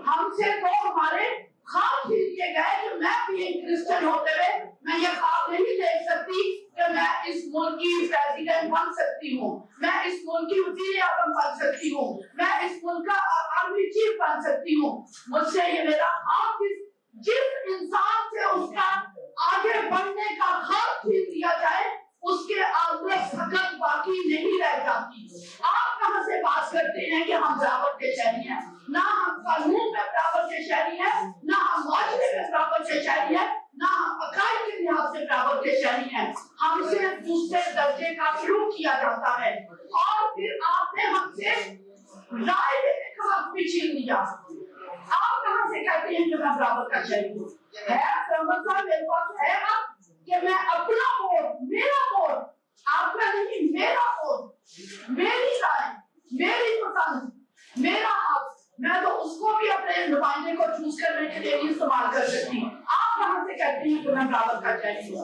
Speaker 12: हमसे तो हमारे ख्वाब छीन लिए गए कि मैं भी एक क्रिश्चियन होते हुए मैं ये ख्वाब नहीं देख सकती कि मैं इस मुल्क की प्रेसिडेंट बन सकती हूँ, मैं इस मुल्क की वज़ीर आज़म बन सकती हूँ, मैं इस मुल्क का आर्मी चीफ बन सकती हूँ। मुझसे ये मेरा ख्वाब जिस इंसान से उसका आगे बढ़ने का ख्वाब छीन लिया जाए उसके आगे सकत बाकी नहीं रह जाती। आप कहाँ से बात करते हैं कि हम बराबर के शहरी हैं? ना हम कानून में बराबर के शहरी हैं, ना हम माशरे में बराबर के शहरी हैं, ना हम अकायद के लिहाज से बराबर के शहरी हैं। हमसे दूसरे दर्जे का शुरू किया जाता है और फिर आपने हमसे राय देने का हक भी छीन लिया। आप कहाँ से कहते हैं कि मैं बराबर का शहरी हूँ? है समझना मेरे पास है आप कि मैं अपना वोट, मेरा वोट, आपका नहीं, मेरा वोट, मेरी राय, मेरी पसंद, मेरा हक, मैं तो उसको भी अपने नुमाइंदे को चूज करने के लिए इस्तेमाल कर सकती हूँ। आप कहाँ से कहते हैं कि मैं बराबर का शहरी हूँ?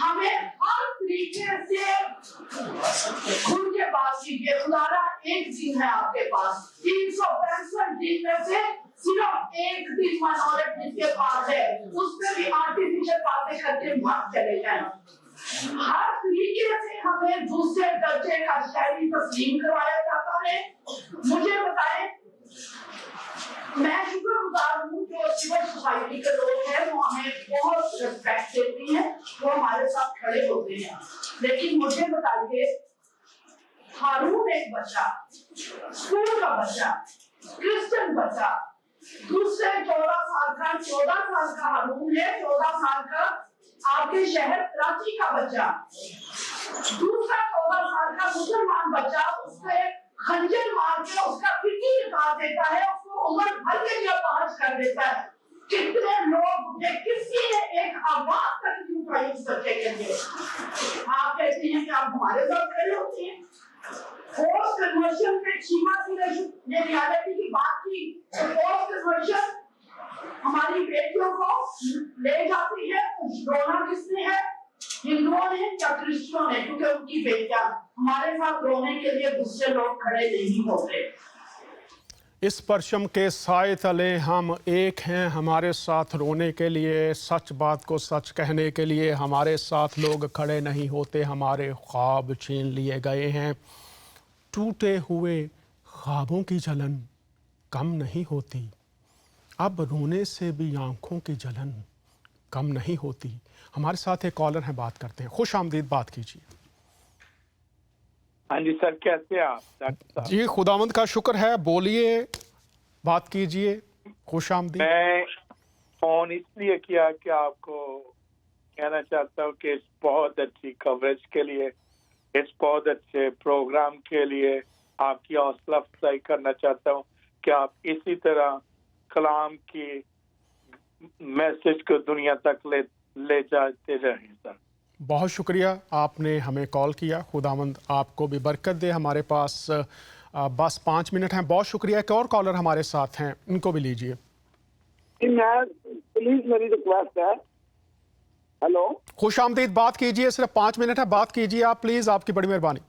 Speaker 12: हमें हर तरीके से खुल के बात कीजिए। खुदारा एक दिन है आपके पास, 365 दिन में से सिर्फ एक दिन मनोरथ जिसके पास है, उसमें भी आर्टिफिशियल बातें करके मत चले जाएं। हर तरीके से हमें दूसरे दर्जे का शहरी तस्लीम करवाया जाता है। मुझे बताएं, मैं शुक्रगुजार हूँ जो सिविल सोसाइटी के लोग हैं वो हमें बहुत रिस्पेक्ट देती हैं, वो हमारे साथ खड़े होते हैं। लेकिन मुझे बताइए, हारून एक बच्चा, स्कूल का बच्चा, क्रिश्चियन बच्चा, दूसरे 14 साल का हारून है, 14 साल का आपके शहर कराची का बच्चा, दूसरा 14 साल का मुसलमान बच्चा उससे खंजर मार के उसका पिटी निकाल देता है, उसको उम्र भर के लिए पास कर देता है। कितने लोग, किसी ने एक आवाज तक नहीं उठाई उस बच्चे के लिए। आप कहते हैं कि आप हमारे साथ खड़े होते हैं। फोर्स कन्वर्शन पे शीमा ने रियलिटी की बात की, तो फोर्स कन्वर्शन हमारी बेटियों को ले जाती है, रोना किसने है? हिंदुओं ने या क्रिश्चियनों ने? क्योंकि उनकी बेटियां हमारे साथ रोने के लिए दूसरे लोग खड़े नहीं होते।
Speaker 1: इस परचम के साए तले हम एक हैं, हमारे साथ रोने के लिए, सच बात को सच कहने के लिए हमारे साथ लोग खड़े नहीं होते। हमारे ख्वाब छीन लिए गए हैं। टूटे हुए ख्वाबों की जलन कम नहीं होती, अब रोने से भी आंखों की जलन कम नहीं होती। हमारे साथ एक कॉलर हैं, बात करते हैं। खुश आमदीद, बात कीजिए।
Speaker 13: हाँ जी सर, कैसे हैं आप?
Speaker 1: जी खुदावंद का शुक्र है, बोलिए, बात कीजिए। खुश आमदीद।
Speaker 13: मैं फोन इसलिए किया कि आपको कहना चाहता हूँ कि इस बहुत अच्छी कवरेज के लिए, इस बहुत अच्छे प्रोग्राम के लिए आपकी हौसला अफजाई करना चाहता हूँ कि आप इसी तरह कलाम की मैसेज को दुनिया तक ले जाते रहें सर।
Speaker 1: बहुत शुक्रिया, आपने हमें कॉल किया। खुदावंद आपको भी बरकत दे। हमारे पास बस 5 मिनट हैं। बहुत शुक्रिया। एक और कॉलर हमारे साथ हैं, इनको भी लीजिए।
Speaker 13: प्लीज मेरी रिक्वेस्ट है,
Speaker 14: हेलो,
Speaker 1: खुश आमदीद, बात कीजिए, सिर्फ 5 मिनट है, बात कीजिए आप प्लीज, आपकी बड़ी मेहरबानी।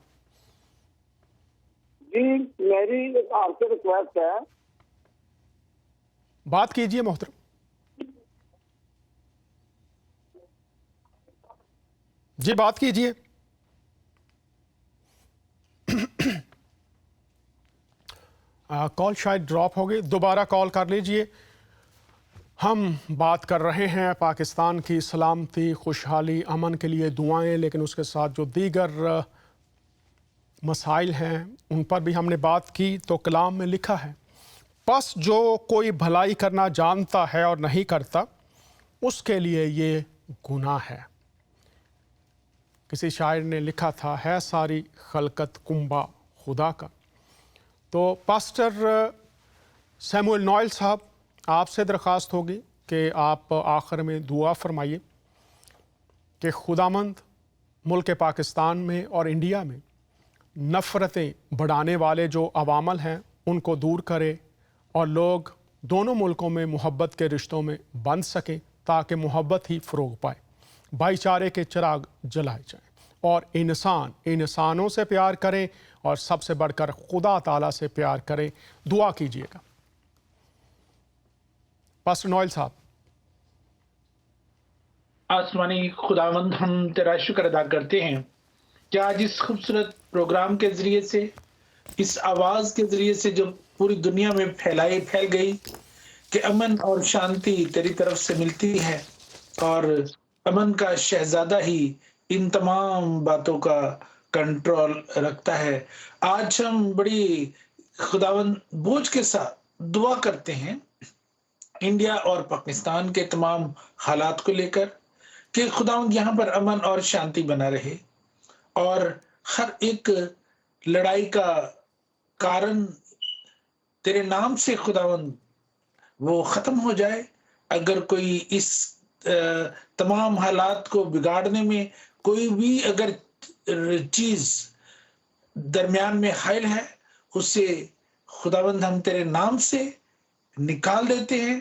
Speaker 14: जी मेरी आपसे रिक्वेस्ट है,
Speaker 1: बात कीजिए मोहतरम। जी बात कीजिए। कॉल शायद ड्रॉप हो गई, दोबारा कॉल कर लीजिए। हम बात कर रहे हैं पाकिस्तान की सलामती, खुशहाली, अमन के लिए दुआएं, लेकिन उसके साथ जो दीगर मसाइल हैं उन पर भी हमने बात की। तो कलाम में लिखा है, बस जो कोई भलाई करना जानता है और नहीं करता उसके लिए ये गुनाह है। किसी शायर ने लिखा था, है सारी खलकत कुंबा खुदा का। तो पास्टर सैमुअल नॉयल साहब, आपसे दरख्वास्त होगी कि आप आखिर में दुआ फरमाइए कि खुदामंद मुल्क पाकिस्तान में और इंडिया में नफ़रतें बढ़ाने वाले जो अवामल हैं उनको दूर करे और लोग दोनों मुल्कों में मोहब्बत के रिश्तों में बंध सकें, ताकि मोहब्बत ही फ़रोग पाए, भाईचारे के चिराग जलाए जाएं और इंसान इंसानों से प्यार करें और सबसे बढ़कर खुदा ताला से प्यार करें। दुआ कीजिएगा। पास्टर नॉयल साहब।
Speaker 7: आसमानी खुदावंद, हम तेरा शुक्र अदा करते हैं कि आज इस खूबसूरत प्रोग्राम के जरिए से, इस आवाज के जरिए से जो पूरी दुनिया में फैल गई कि अमन और शांति तेरी तरफ से मिलती है और अमन का शहजादा ही इन तमाम बातों का कंट्रोल रखता है। आज हम बड़ी खुदावंद बोझ के साथ दुआ करते हैं इंडिया और पाकिस्तान के तमाम हालात को लेकर कि खुदावंद यहाँ पर अमन और शांति बना रहे और हर एक लड़ाई का कारण तेरे नाम से खुदावंद वो खत्म हो जाए। अगर कोई इस तमाम हालात को बिगाड़ने में कोई भी अगर चीज दरमियान में हाइल है, उसे खुदावंद हम तेरे नाम से निकाल देते हैं,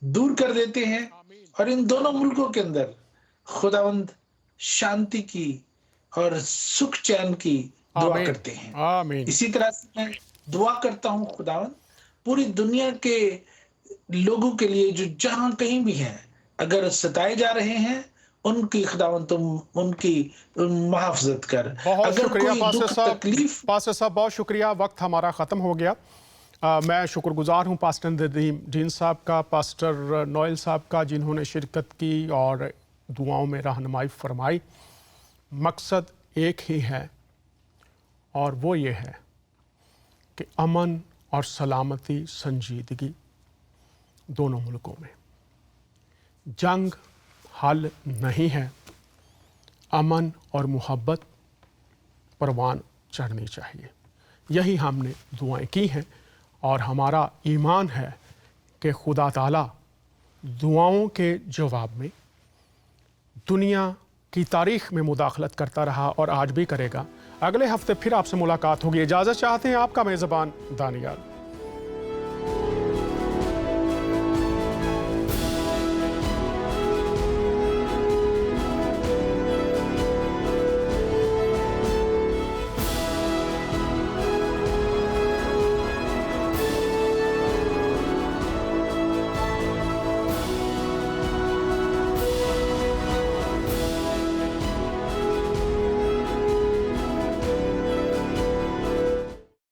Speaker 7: दूर कर देते हैं और इन दोनों मुल्कों के अंदर खुदावंद शांति की और सुख चैन की दुआ करते हैं।
Speaker 1: आमीन।
Speaker 7: इसी तरह से मैं दुआ करता हूँ खुदावंद पूरी दुनिया के लोगों के लिए जो जहां कहीं भी हैं, अगर सताए जा रहे हैं, उनकी खुदावंद तुम उनकी मुहाफ़ज़त कर।
Speaker 1: बहुत
Speaker 7: अगर
Speaker 1: शुक्रिया
Speaker 7: कोई
Speaker 1: पास्टर
Speaker 7: दुख
Speaker 1: साहब।
Speaker 7: तकलीफ
Speaker 1: पास्टर साहब बहुत शुक्रिया, वक्त हमारा ख़त्म हो गया। मैं शुक्रगुजार हूँ पास्टर नदीम जीन साहब का, पास्टर नॉयल साहब का, जिन्होंने शिरकत की और दुआओं में रहनुमाई फरमाई। मकसद एक ही है और वो ये है कि अमन और सलामती, संजीदगी दोनों मुल्कों में। जंग हल नहीं है, अमन और मोहब्बत परवान चढ़नी चाहिए। यही हमने दुआएं की हैं और हमारा ईमान है कि खुदा ताला दुआओं के जवाब में दुनिया की तारीख में मुदाखलत करता रहा और आज भी करेगा। अगले हफ्ते फिर आपसे मुलाकात होगी। इजाज़त चाहते हैं आपका मेज़बान दानियाल।